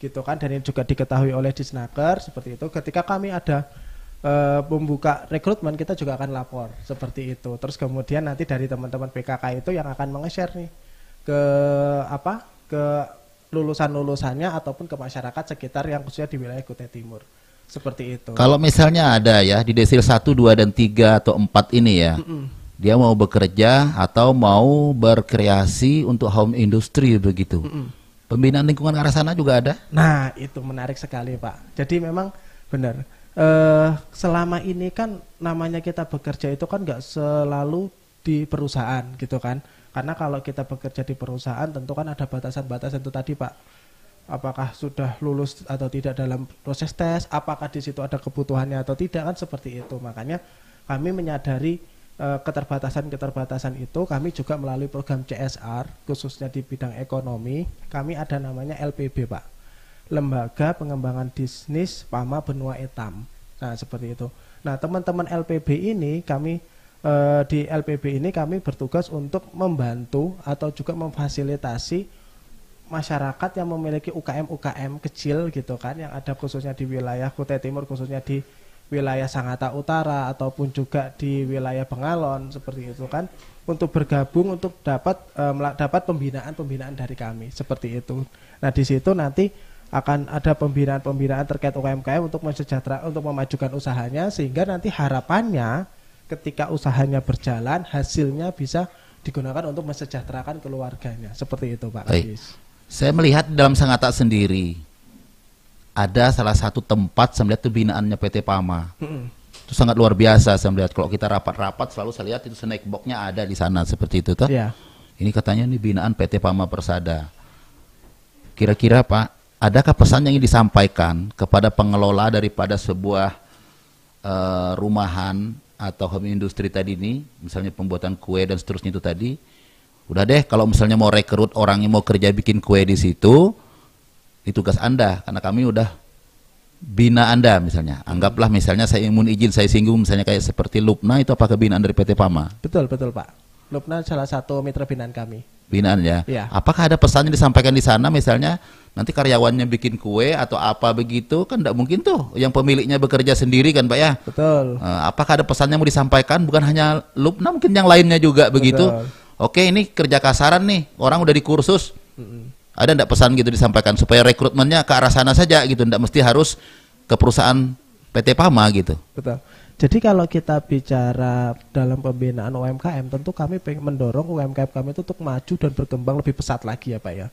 gitu kan, dan ini juga diketahui oleh Disnaker seperti itu. Ketika kami ada membuka rekrutmen, kita juga akan lapor seperti itu. Terus kemudian nanti dari teman-teman PKK itu yang akan menge-share nih ke lulusan-lulusannya ataupun ke masyarakat sekitar yang khususnya di wilayah Kutai Timur. Seperti itu. Kalau misalnya ada ya di desil 1, 2, dan 3 atau 4 ini ya, dia mau bekerja atau mau berkreasi untuk home industry begitu. Pembinaan lingkungan ke arah sana juga ada? Nah, itu menarik sekali Pak. Jadi memang benar. Selama ini kan namanya kita bekerja itu kan nggak selalu di perusahaan gitu kan. Karena kalau kita bekerja di perusahaan tentu kan ada batasan-batasan itu tadi Pak. Apakah sudah lulus atau tidak dalam proses tes, apakah di situ ada kebutuhannya atau tidak kan, seperti itu. Makanya kami menyadari keterbatasan-keterbatasan itu, kami juga melalui program CSR khususnya di bidang ekonomi, kami ada namanya LPB Pak, Lembaga Pengembangan Bisnis Pama Benua Etam. Nah, seperti itu. Nah, teman-teman LPB ini kami di LPB ini kami bertugas untuk membantu atau juga memfasilitasi masyarakat yang memiliki UKM kecil gitu kan, yang ada khususnya di wilayah Kutai Timur, khususnya di wilayah Sangatta Utara ataupun juga di wilayah Bengalon seperti itu kan, untuk bergabung untuk dapat pembinaan dari kami seperti itu. Nah, di situ nanti akan ada pembinaan terkait UKM untuk untuk memajukan usahanya, sehingga nanti harapannya ketika usahanya berjalan hasilnya bisa digunakan untuk mensejahterakan keluarganya, seperti itu Pak Kadis. Saya melihat dalam Sangatta sendiri ada salah satu tempat saya melihat itu binaannya PT Pama. Itu sangat luar biasa saya melihat. Kalau kita rapat-rapat selalu saya lihat itu snack box-nya ada di sana seperti itu toh. Yeah. Ini katanya ini binaan PT Pama Persada. Kira-kira Pak, adakah pesan yang ingin disampaikan kepada pengelola daripada sebuah rumahan atau home industry tadi ini, misalnya pembuatan kue dan seterusnya itu tadi, udah deh kalau misalnya mau rekrut orang yang mau kerja bikin kue di situ, itu tugas Anda, karena kami udah bina Anda misalnya. Anggaplah misalnya saya ingin izin, saya singgung misalnya kayak seperti Lupna, itu apakah binaan dari PT Pama? Betul Pak. Lupna salah satu mitra binaan kami. Binaan ya? Iya. Apakah ada pesannya disampaikan di sana misalnya nanti karyawannya bikin kue atau apa begitu, kan tidak mungkin tuh yang pemiliknya bekerja sendiri kan Pak ya? Betul. Apakah ada pesannya mau disampaikan, bukan hanya Lupna, mungkin yang lainnya juga begitu? Oke, ini kerja kasaran nih, orang udah di kursus. Ada enggak pesan gitu disampaikan supaya rekrutmennya ke arah sana saja gitu, enggak mesti harus ke perusahaan PT Pama gitu. Betul. Jadi kalau kita bicara dalam pembinaan UMKM, tentu kami pengen mendorong UMKM kami itu untuk maju dan berkembang lebih pesat lagi ya Pak ya.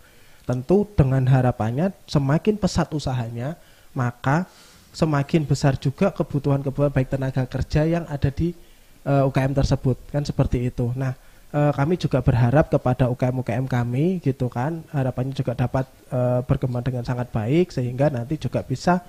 Tentu dengan harapannya semakin pesat usahanya, maka semakin besar juga kebutuhan-kebutuhan baik tenaga kerja yang ada di UKM tersebut, kan seperti itu. Nah, kami juga berharap kepada UKM-UKM kami gitu kan, harapannya juga dapat berkembang dengan sangat baik sehingga nanti juga bisa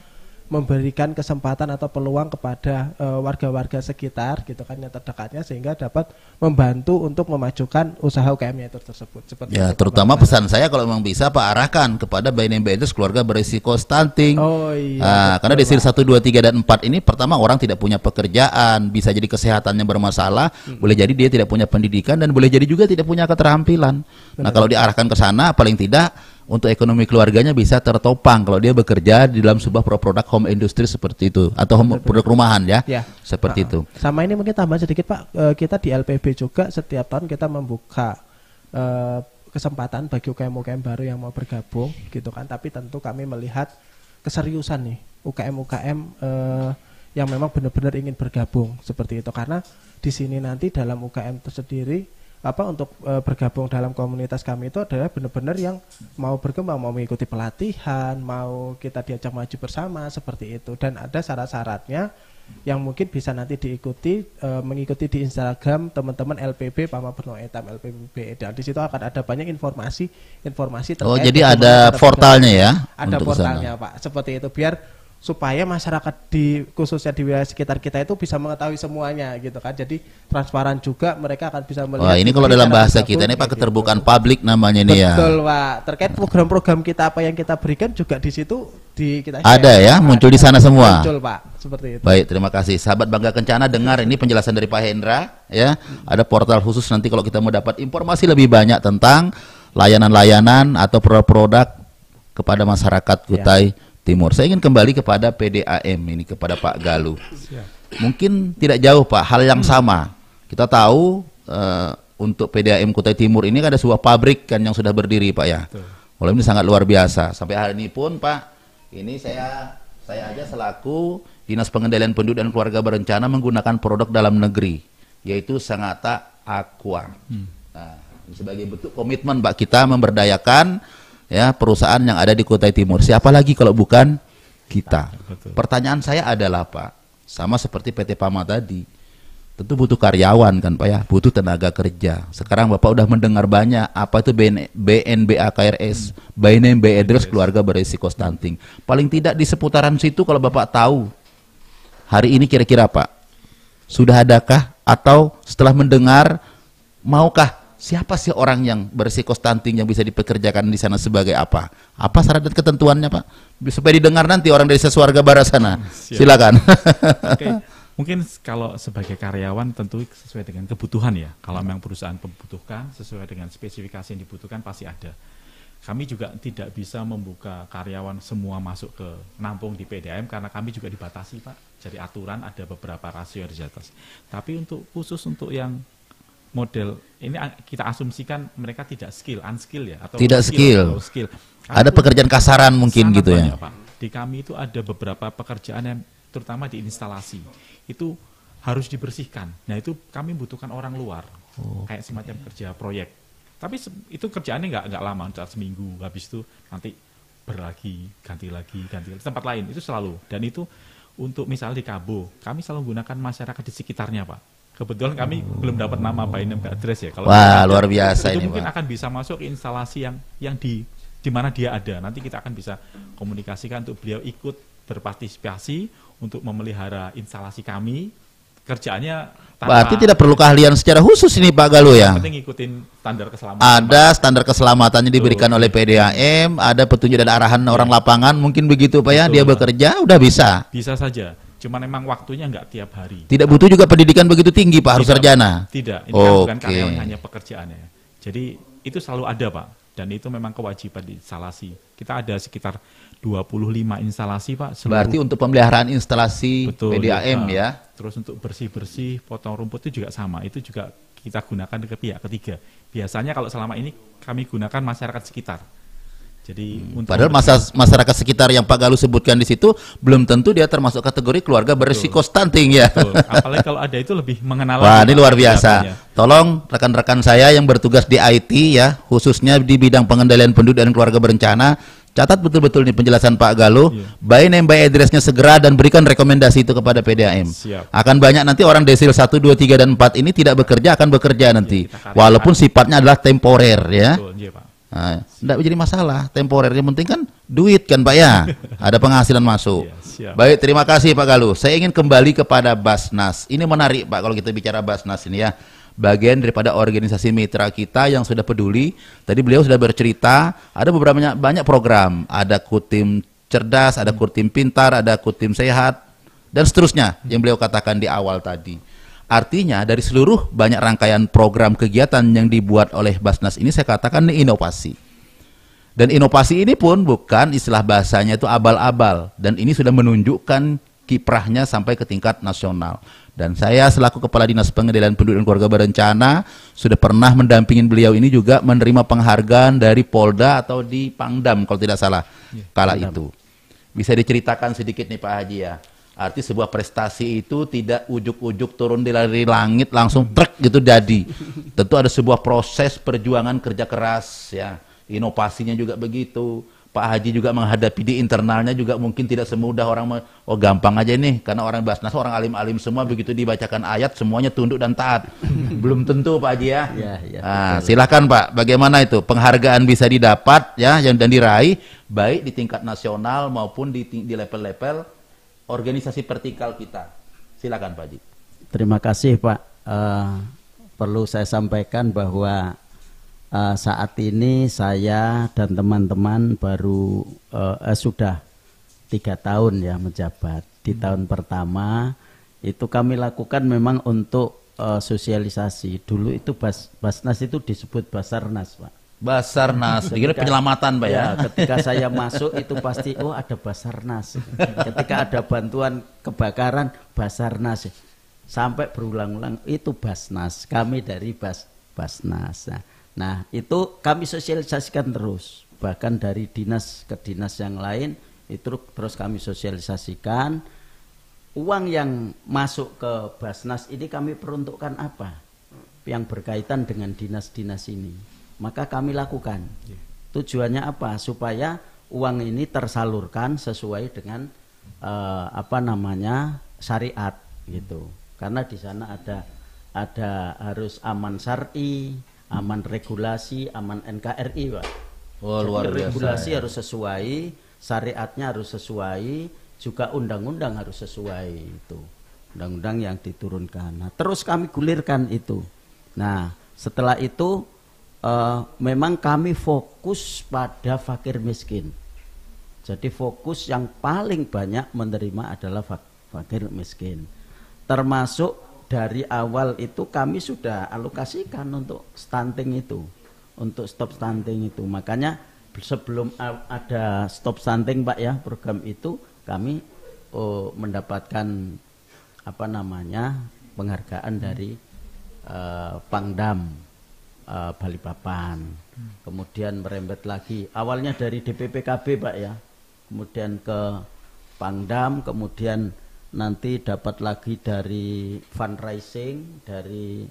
memberikan kesempatan atau peluang kepada warga-warga sekitar gitu kan yang terdekatnya sehingga dapat membantu untuk memajukan usaha UKM-nya itu tersebut. Seperti Ya, itu, terutama Pak. pesan saya kalau memang bisa Pak arahkan kepada BNMBNS keluarga berisiko stunting. Oh iya. Nah, karena di sini 1, 2, 3 dan 4 ini pertama orang tidak punya pekerjaan, bisa jadi kesehatannya bermasalah, boleh jadi dia tidak punya pendidikan dan boleh jadi juga tidak punya keterampilan. Nah, kalau diarahkan ke sana paling tidak untuk ekonomi keluarganya bisa tertopang kalau dia bekerja di dalam sebuah produk home industry seperti itu atau produk rumahan ya. Ya. Seperti itu. Sama ini mungkin tambah sedikit Pak, kita di LPB juga setiap tahun kita membuka kesempatan bagi UKM-UKM baru yang mau bergabung gitu kan, tapi tentu kami melihat keseriusan nih UKM-UKM yang memang benar-benar ingin bergabung seperti itu, karena di sini nanti dalam UKM tersendiri untuk bergabung dalam komunitas kami itu adalah benar-benar yang mau berkembang, mau mengikuti pelatihan, mau kita diajak maju bersama seperti itu, dan ada syarat-syaratnya yang mungkin bisa nanti diikuti, mengikuti di Instagram teman-teman LPB Pama Berno Etam LPB, dan di situ akan ada banyak informasi terkait. Oh, jadi ada portalnya ya? Ada untuk portalnya sana. Pak, seperti itu biar supaya masyarakat khususnya di wilayah sekitar kita itu bisa mengetahui semuanya gitu kan. Jadi transparan juga, mereka akan bisa melihat. Wah, ini kalau dalam bahasa kita ini Pak keterbukaan publik namanya ini ya. Betul Pak. Terkait program-program kita apa yang kita berikan juga di situ kita ada share. ya, muncul di sana semua. Muncul Pak, seperti itu. Baik, terima kasih. Sahabat Bangga Kencana, dengar ini penjelasan dari Pak Hendra ya. Ada portal khusus nanti kalau kita mau dapat informasi lebih banyak tentang layanan-layanan atau produk-produk kepada masyarakat Kutai Timur. Saya ingin kembali kepada PDAM ini, kepada Pak Galuh. Mungkin tidak jauh Pak, hal yang sama. Kita tahu untuk PDAM Kutai Timur ini kan ada sebuah pabrik kan yang sudah berdiri Pak ya. Kalau ini sangat luar biasa. Sampai hari ini pun Pak, ini saya aja selaku Dinas Pengendalian Penduduk dan Keluarga Berencana menggunakan produk dalam negeri, yaitu Sangatta Aqua. Nah, ini sebagai bentuk komitmen Pak kita memberdayakan ya perusahaan yang ada di Kutai Timur. Siapa lagi kalau bukan kita? Betul. Pertanyaan saya adalah Pak, sama seperti PT Pama tadi, tentu butuh karyawan kan Pak ya, butuh tenaga kerja. Sekarang Bapak udah mendengar banyak apa itu BNBA KRS, BNB Address Keluarga Berisiko Stunting. Paling tidak di seputaran situ kalau Bapak tahu hari ini kira-kira Pak, sudah adakah atau setelah mendengar maukah? Siapa sih orang yang berisiko stunting yang bisa dipekerjakan di sana sebagai apa? Apa syarat dan ketentuannya Pak? Supaya didengar nanti orang dari sesuarga barat sana. Silakan. Oke. Mungkin kalau sebagai karyawan tentu sesuai dengan kebutuhan ya. Kalau memang perusahaan membutuhkan sesuai dengan spesifikasi yang dibutuhkan pasti ada. Kami juga tidak bisa membuka karyawan semua masuk ke nampung di PDAM karena kami juga dibatasi Pak. Jadi aturan ada beberapa rasio di atas. Tapi khusus untuk yang model ini kita asumsikan mereka tidak unskill ya atau tidak skill. Ada pekerjaan kasaran mungkin gitu ya. Pak. Di kami itu ada beberapa pekerjaan yang terutama di instalasi itu harus dibersihkan. Nah itu kami butuhkan orang luar kayak semacam kerja proyek. Tapi itu kerjaannya nggak lama, seminggu habis itu nanti ganti lagi tempat lain itu selalu. Dan itu untuk misalnya di Kabo kami selalu menggunakan masyarakat di sekitarnya Pak. Kebetulan kami belum dapat nama BNB Address ya. Kalau wah, luar biasa itu ini mungkin Pak. akan bisa masuk ke instalasi yang di mana dia ada. Nanti kita akan bisa komunikasikan untuk beliau ikut berpartisipasi untuk memelihara instalasi kami kerjaannya Berarti tidak perlu keahlian secara khusus ini Pak Galuh ya. penting ngikutin standar keselamatan. Ada standar keselamatannya diberikan oleh PDAM, ada petunjuk dan arahan orang lapangan, mungkin begitu Pak ya. Betul, Dia Pak. bekerja udah bisa. Bisa saja, cuman memang waktunya nggak tiap hari. Tidak butuh juga pendidikan begitu tinggi Pak, harus Tidak, sarjana. Tidak, ini kan bukan Oke. karyawan, hanya pekerjaannya. Jadi itu selalu ada Pak, dan itu memang kewajiban di instalasi. Kita ada sekitar 25 instalasi Pak. Berarti untuk pemeliharaan instalasi Betul, PDAM ya. Terus untuk bersih-bersih, potong rumput itu juga sama. Itu juga kita gunakan ke pihak ketiga. Biasanya kalau selama ini kami gunakan masyarakat sekitar. Jadi untuk Padahal masyarakat sekitar yang Pak Galuh sebutkan di situ belum tentu dia termasuk kategori keluarga berisiko stunting ya. betul. Apalagi kalau ada itu lebih mengenal. Wah, lagi, ini Pak, luar pendapatannya. biasa. Tolong rekan-rekan saya yang bertugas di IT ya, khususnya di bidang pengendalian penduduk dan keluarga berencana, catat betul-betul nih penjelasan Pak Galuh. Iya. By name by address-nya segera dan berikan rekomendasi itu kepada PDAM. Siap. Akan banyak nanti orang desil 1, 2, 3 dan 4 ini tidak bekerja, akan bekerja nanti. kita Walaupun sifatnya adalah temporer ya. Betul, iya, Pak. Nah, tidak menjadi masalah temporer, yang penting kan duit kan Pak ya, ada penghasilan masuk. Iya, siap. Baik, terima kasih Pak Galuh. Saya ingin kembali kepada Basnas. Ini menarik Pak kalau kita bicara Basnas ini ya, bagian daripada organisasi mitra kita yang sudah peduli. Tadi beliau sudah bercerita, ada beberapa banyak program, ada Kutim Cerdas, ada Kutim Pintar, ada Kutim Sehat, dan seterusnya yang beliau katakan di awal tadi. Artinya dari seluruh banyak rangkaian program kegiatan yang dibuat oleh Basnas ini, saya katakan ini inovasi. Dan inovasi ini pun bukan istilah bahasanya itu abal-abal, dan ini sudah menunjukkan kiprahnya sampai ke tingkat nasional. Dan saya selaku Kepala Dinas Pengendalian Penduduk dan Keluarga Berencana sudah pernah mendampingin beliau ini juga menerima penghargaan dari Polda atau di Pangdam kalau tidak salah kala itu. Bisa diceritakan sedikit nih Pak Haji ya. Arti sebuah prestasi itu tidak ujuk-ujuk turun dari langit langsung trek gitu jadi. Tentu ada sebuah proses perjuangan kerja keras ya. Inovasinya juga begitu. Pak Haji juga menghadapi di internalnya juga mungkin tidak semudah orang oh gampang aja nih karena orang Basnas orang alim-alim semua, begitu dibacakan ayat semuanya tunduk dan taat. Belum tentu Pak Haji ya. Nah, silakan Pak, bagaimana itu penghargaan bisa didapat ya dan diraih baik di tingkat nasional maupun di level-level organisasi vertikal kita. Silakan Pak Haji. Terima kasih Pak. Perlu saya sampaikan bahwa saat ini saya dan teman-teman baru sudah 3 tahun ya menjabat. Di tahun pertama itu kami lakukan memang untuk sosialisasi. Dulu itu Basnas itu disebut Basarnas Pak. Basarnas, dikira penyelamatan Pak ya. Ketika saya masuk itu pasti oh ada Basarnas. Ketika ada bantuan kebakaran Basarnas. Sampai berulang-ulang itu Basnas. Kami dari Basnas. Nah, itu kami sosialisasikan terus. Bahkan dari dinas ke dinas yang lain itu terus kami sosialisasikan. Uang yang masuk ke Basnas ini kami peruntukkan apa? Yang berkaitan dengan dinas-dinas ini. Maka kami lakukan. Tujuannya apa? Supaya uang ini tersalurkan sesuai dengan syariat gitu. Karena di sana ada harus aman syar'i, aman regulasi, aman NKRI, Pak. Oh, luar biasa. Regulasi Ya. harus sesuai, syariatnya harus sesuai, juga undang-undang harus sesuai itu. Undang-undang yang diturunkan. Nah, terus kami gulirkan itu. Nah, setelah itu memang kami fokus pada fakir miskin. Jadi fokus yang paling banyak menerima adalah fakir miskin. Termasuk dari awal itu kami sudah alokasikan untuk stunting itu, untuk stop stunting itu. Makanya sebelum ada stop stunting Pak ya, program itu kami mendapatkan penghargaan dari Pangdam Balikpapan. Kemudian merembet lagi awalnya dari DPPKB Pak ya, kemudian ke Pangdam, kemudian nanti dapat lagi dari fundraising dari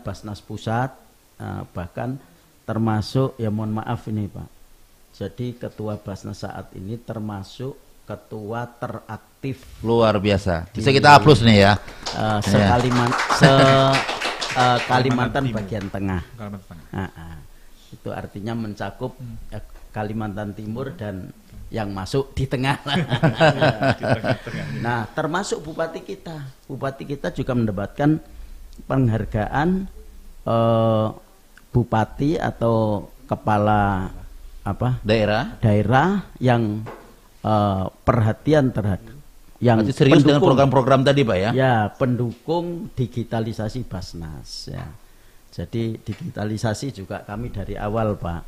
Basnas Pusat, bahkan termasuk ya mohon maaf ini Pak, jadi ketua Basnas saat ini termasuk ketua teraktif. Luar biasa. Bisa kita hapus nih ya. Kalimantan bagian tengah. Kalimantan Tengah. Itu artinya mencakup Kalimantan Timur dan yang masuk di tengah. Nah, termasuk bupati kita juga mendapatkan penghargaan bupati atau kepala daerah yang perhatian terhadap yang Berarti serius dengan program-program tadi Pak ya? Ya, pendukung digitalisasi Basnas ya. Jadi digitalisasi juga kami dari awal Pak.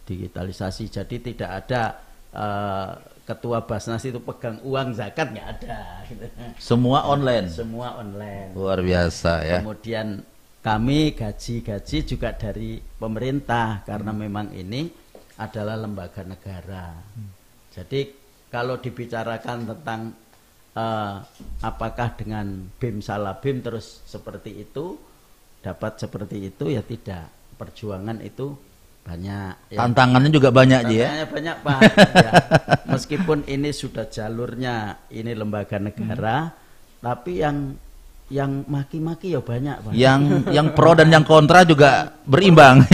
Digitalisasi, jadi tidak ada ketua Basnas itu pegang uang zakat, nggak ada. Semua online. Semua online. Luar biasa ya. Kemudian kami gaji juga dari pemerintah karena memang ini adalah lembaga negara. Jadi kalau dibicarakan tentang apakah dengan BIM salah BIM terus seperti itu, dapat seperti itu, ya tidak. Perjuangan itu banyak ya. Tantangannya juga banyak ya. Tantangannya banyak Pak ya. Meskipun ini sudah jalurnya ini lembaga negara, tapi yang maki-maki ya banyak Pak. Yang pro dan yang kontra juga berimbang.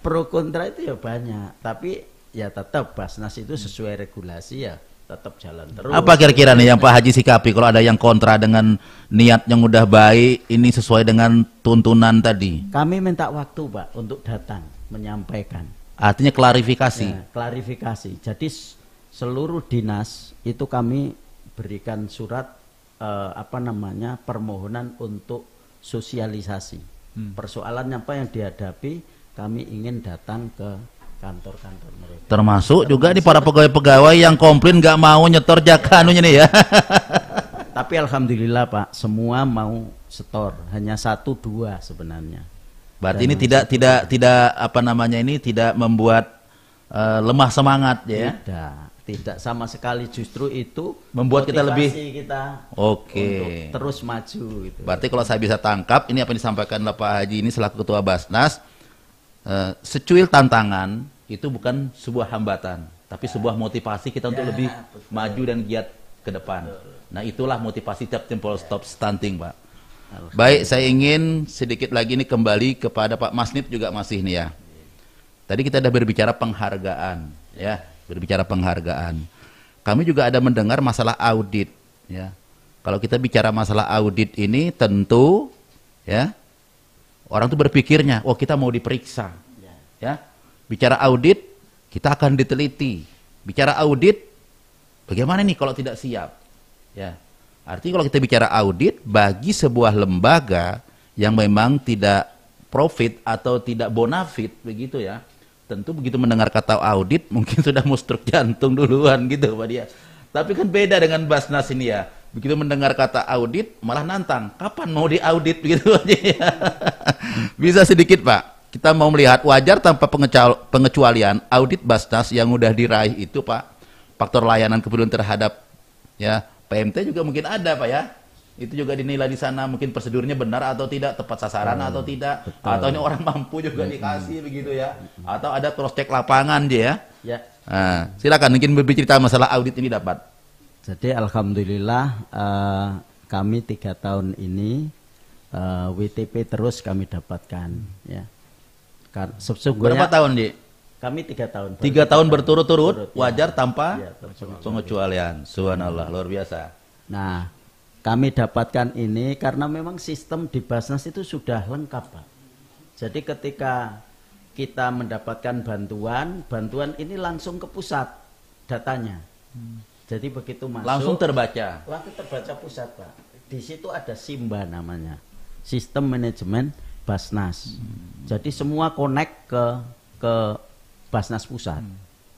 Pro kontra itu ya banyak, tapi ya tetap Basnas itu sesuai regulasi ya tetap jalan terus. Apa kira-kira nih yang Pak Haji sikapi kalau ada yang kontra dengan niat yang udah baik, ini sesuai dengan tuntunan tadi? Kami minta waktu Pak untuk datang menyampaikan. Artinya klarifikasi. Ya, klarifikasi. Jadi seluruh dinas itu kami berikan surat permohonan untuk sosialisasi. Persoalan apa yang dihadapi, kami ingin datang ke kantor-kantor mereka. Termasuk juga di para pegawai-pegawai yang komplain nggak mau nyetor jakanunya nih ya. Tapi alhamdulillah Pak, semua mau setor, hanya 1-2 sebenarnya. Berarti ini tidak membuat lemah semangat ya. Tidak sama sekali, justru itu membuat kita lebih untuk terus maju gitu. Berarti kalau saya bisa tangkap, ini apa yang disampaikan oleh Pak Haji ini selaku Ketua Basnas, secuil tantangan itu bukan sebuah hambatan, tapi sebuah motivasi kita untuk lebih maju dan giat ke depan. Nah, itulah motivasi Cap Jempol Stop Stunting, Pak. Baik, saya ingin sedikit lagi nih kembali kepada Pak Masnip juga masih nih ya. Tadi kita sudah berbicara penghargaan, ya, berbicara penghargaan. Kami juga ada mendengar masalah audit, ya. Kalau kita bicara masalah audit ini tentu, ya, orang tuh berpikirnya, oh kita mau diperiksa, ya. Bicara audit, kita akan diteliti. Bicara audit, bagaimana nih kalau tidak siap, ya. Artinya kalau kita bicara audit bagi sebuah lembaga yang memang tidak profit atau tidak bonafit begitu ya, tentu begitu mendengar kata audit mungkin sudah mau stroke jantung duluan gitu Pak dia. Tapi kan beda dengan Basnas ini ya, begitu mendengar kata audit malah nantang, kapan mau diaudit begitu aja ya. Bisa sedikit Pak, kita mau melihat wajar tanpa pengecualian audit Basnas yang udah diraih itu Pak, faktor layanan kepedulian terhadap ya PMT juga mungkin ada Pak ya. Itu juga dinilai di sana mungkin prosedurnya benar atau tidak, tepat sasaran atau tidak, atau ini orang mampu juga dikasih begitu ya, atau ada cross check lapangan dia ya. Nah, silakan mungkin berbicara masalah audit ini dapat. Jadi alhamdulillah kami 3 tahun ini WTP terus kami dapatkan ya. Berapa tahun Di? Kami 3 tahun. 3 tahun berturut-turut, wajar tanpa pengecualian. Subhanallah, luar biasa. Nah, kami dapatkan ini karena memang sistem di Basnas itu sudah lengkap, Pak. Jadi ketika kita mendapatkan bantuan ini langsung ke pusat datanya. Jadi begitu masuk langsung terbaca pusat, Pak. Di situ ada SIMBA namanya, Sistem Manajemen Basnas. Jadi semua connect ke Basnas Pusat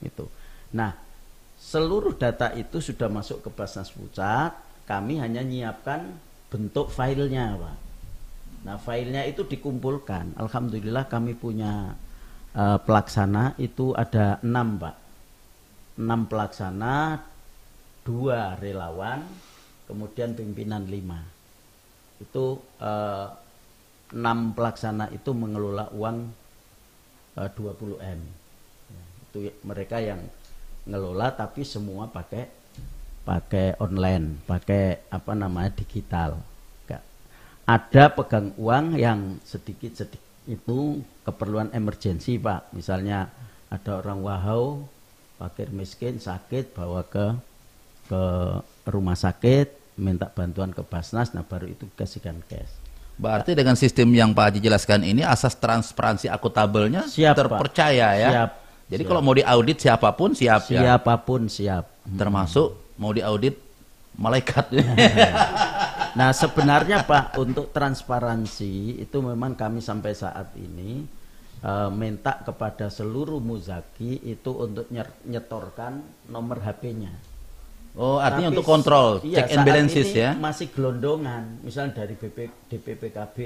itu. Nah, seluruh data itu sudah masuk ke Basnas Pusat. Kami hanya nyiapkan bentuk filenya, Pak. Nah, filenya itu dikumpulkan. Alhamdulillah kami punya pelaksana itu ada 6, Pak. 6 pelaksana, 2 relawan, kemudian pimpinan 5. Itu 6 pelaksana itu mengelola uang 20M. Itu mereka yang ngelola, tapi semua pakai online, pakai digital. Ada pegang uang yang sedikit itu keperluan emergensi Pak. Misalnya ada orang wahau fakir miskin sakit bawa ke rumah sakit, minta bantuan ke Basnas, nah baru itu kasihkan cash. Berarti dengan sistem yang Pak Haji jelaskan ini asas transparansi akuntabelnya Siap, Pak. terpercaya ya. Siap. Jadi kalau mau diaudit siapapun siap ya. Siapapun siap. Termasuk mau diaudit malaikat. Nah sebenarnya Pak, untuk transparansi itu memang kami sampai saat ini minta kepada seluruh muzaki itu untuk nyetorkan nomor HP-nya. Oh, artinya Tapi untuk kontrol, iya, check and saat balances ini ya. masih gelondongan, misalnya dari DPPKB,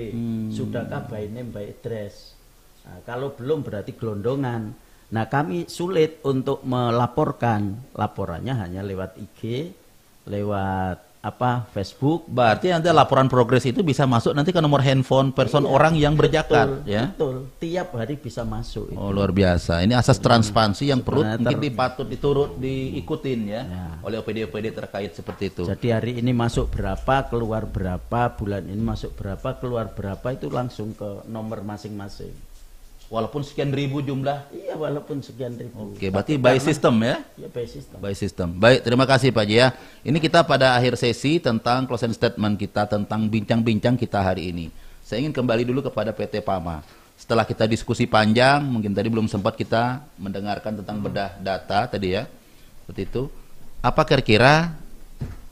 sudahkah by name by address. Nah, kalau belum berarti gelondongan. Nah, kami sulit untuk melaporkan, laporannya hanya lewat IG, lewat Facebook. Berarti nanti laporan progres itu bisa masuk nanti ke nomor handphone person orang yang berjakat ya. Betul, tiap hari bisa masuk itu. Oh, luar biasa. Ini asas transparansi yang perlu sebenarnya mungkin dipatut diturut diikutin ya, Ya. oleh OPD-OPD terkait seperti itu. Jadi hari ini masuk berapa, keluar berapa, bulan ini masuk berapa, keluar berapa, itu langsung ke nomor masing-masing. Walaupun sekian ribu jumlah. Iya, walaupun sekian ribu. Oke, berarti by system ya. Ya, by system. By system. Baik, terima kasih Pak Haji ya. Ini kita pada akhir sesi tentang closing statement kita tentang bincang-bincang kita hari ini. Saya ingin kembali dulu kepada PT PAMA. Setelah kita diskusi panjang, mungkin tadi belum sempat kita mendengarkan tentang bedah data tadi ya. Seperti itu. Apa kira-kira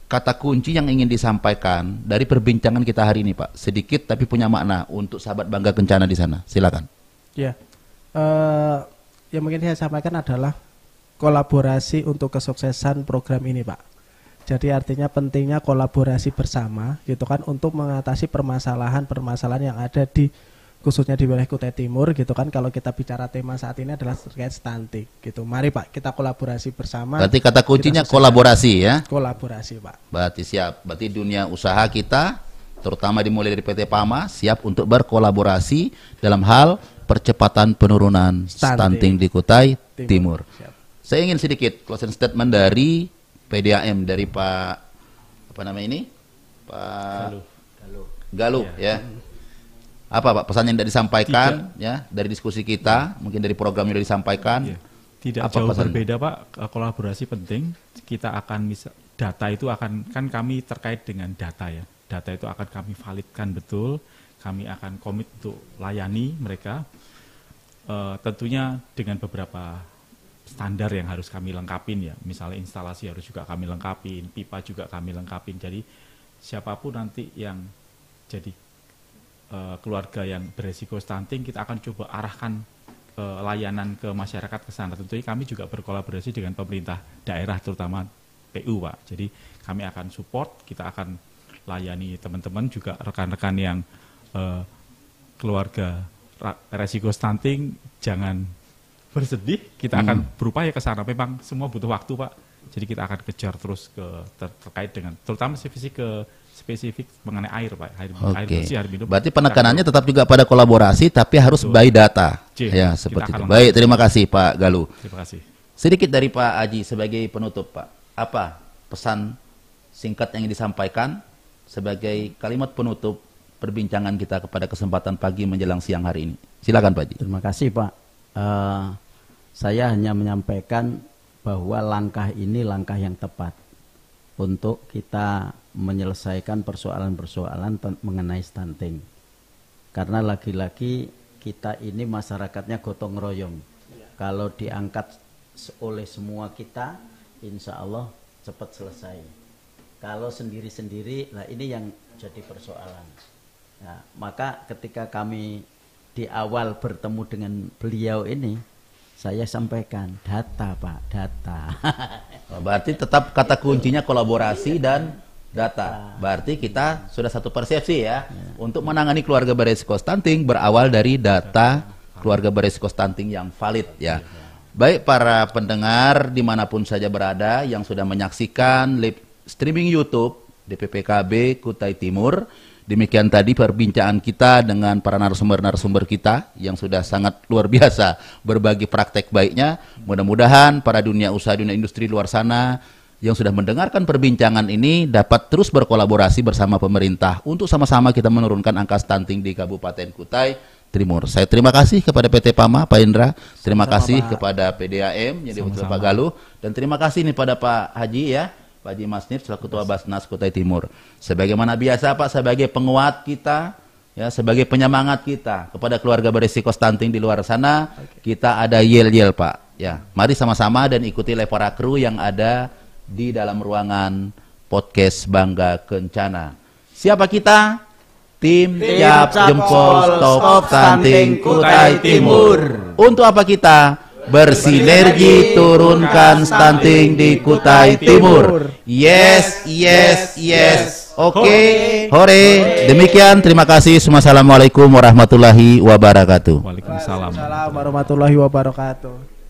kata kunci yang ingin disampaikan dari perbincangan kita hari ini Pak? Sedikit tapi punya makna untuk sahabat Bangga Kencana di sana. Silakan. Ya, yang mungkin saya sampaikan adalah kolaborasi untuk kesuksesan program ini, Pak. Jadi artinya pentingnya kolaborasi bersama, gitu kan, untuk mengatasi permasalahan-permasalahan yang ada di khususnya di wilayah Kutai Timur, gitu kan. Kalau kita bicara tema saat ini adalah terkait stunting, gitu. Mari Pak, kita kolaborasi bersama. Berarti kata kuncinya kita kolaborasi ya. kolaborasi, Pak. Berarti siap. Berarti dunia usaha kita, terutama dimulai dari PT PAMA, siap untuk berkolaborasi dalam hal percepatan penurunan stunting di Kutai Timur. Siap. Saya ingin sedikit closing statement dari PDAM, dari Pak apa namanya ini? Pak Galuh ya. Apa Pak pesan yang tidak disampaikan ya dari diskusi kita, mungkin dari program yang sudah disampaikan? Iya. Tidak Apa jauh pesan? berbeda Pak, kolaborasi penting. Kita akan data itu akan, kan kami terkait dengan data ya. Data itu akan kami validkan betul, kami akan komit untuk layani mereka. Tentunya dengan beberapa standar yang harus kami lengkapin ya. Misalnya instalasi harus juga kami lengkapin, pipa juga kami lengkapin. Jadi siapapun nanti yang jadi keluarga yang beresiko stunting, kita akan coba arahkan layanan ke masyarakat ke sana. Tentunya kami juga berkolaborasi dengan pemerintah daerah terutama PU Pak. Jadi kami akan support, kita akan layani teman-teman juga rekan-rekan yang keluarga resiko stunting, jangan bersedih, kita akan berupaya ke sana. Memang semua butuh waktu Pak. Jadi kita akan kejar terus terkait dengan terutama spesifik mengenai air Pak, air bersih, air minum. Berarti penekanannya tetap juga pada kolaborasi tapi harus by data. Ya, seperti itu. Baik, terima kasih Pak Galuh. Terima kasih. Sedikit dari Pak Haji sebagai penutup Pak. Apa pesan singkat yang ingin disampaikan sebagai kalimat penutup perbincangan kita kepada kesempatan pagi menjelang siang hari ini? Silakan Pak Haji. Terima kasih Pak. Saya hanya menyampaikan bahwa langkah ini langkah yang tepat untuk kita menyelesaikan persoalan-persoalan mengenai stunting. Karena lagi-lagi kita ini masyarakatnya gotong royong. Kalau diangkat oleh semua kita, insya Allah cepat selesai. Kalau sendiri-sendiri, nah ini yang jadi persoalan. Nah, maka ketika kami di awal bertemu dengan beliau ini, saya sampaikan data Pak, data. Berarti tetap kata kuncinya kolaborasi dan data. Berarti kita sudah satu persepsi ya. Untuk menangani keluarga beresiko stunting berawal dari data keluarga beresiko stunting yang valid ya. Baik para pendengar dimanapun saja berada yang sudah menyaksikan live streaming YouTube DPPKB Kutai Timur. Demikian tadi perbincangan kita dengan para narasumber-narasumber kita yang sudah sangat luar biasa berbagi praktek baiknya. Mudah-mudahan para dunia usaha, dunia industri luar sana yang sudah mendengarkan perbincangan ini dapat terus berkolaborasi bersama pemerintah untuk sama-sama kita menurunkan angka stunting di Kabupaten Kutai, Timur. Saya terima kasih kepada PT PAMA, Pak Indra. Terima Sama-sama, kasih Pak. kepada PDAM, jadi Sama-sama. Pak Galuh. Dan terima kasih nih pada Pak Haji ya, Pak Haji Masnif selaku Ketua Basnas Kutai Timur. Sebagaimana biasa Pak, sebagai penguat kita, ya sebagai penyemangat kita kepada keluarga berisiko stunting di luar sana, kita ada yel-yel Pak. Ya, mari sama-sama dan ikuti Levara Crew yang ada di dalam ruangan podcast Bangga Kencana. Siapa kita? Tim Cap Jempol Stop Stunting Kutai Timur. Untuk apa kita? Bersinergi turunkan stunting di Kutai Timur. Yes, yes, yes. Oke, hore. Demikian, terima kasih. Wassalamualaikum warahmatullahi wabarakatuh. Waalaikumsalam. Waalaikumsalam warahmatullahi wabarakatuh.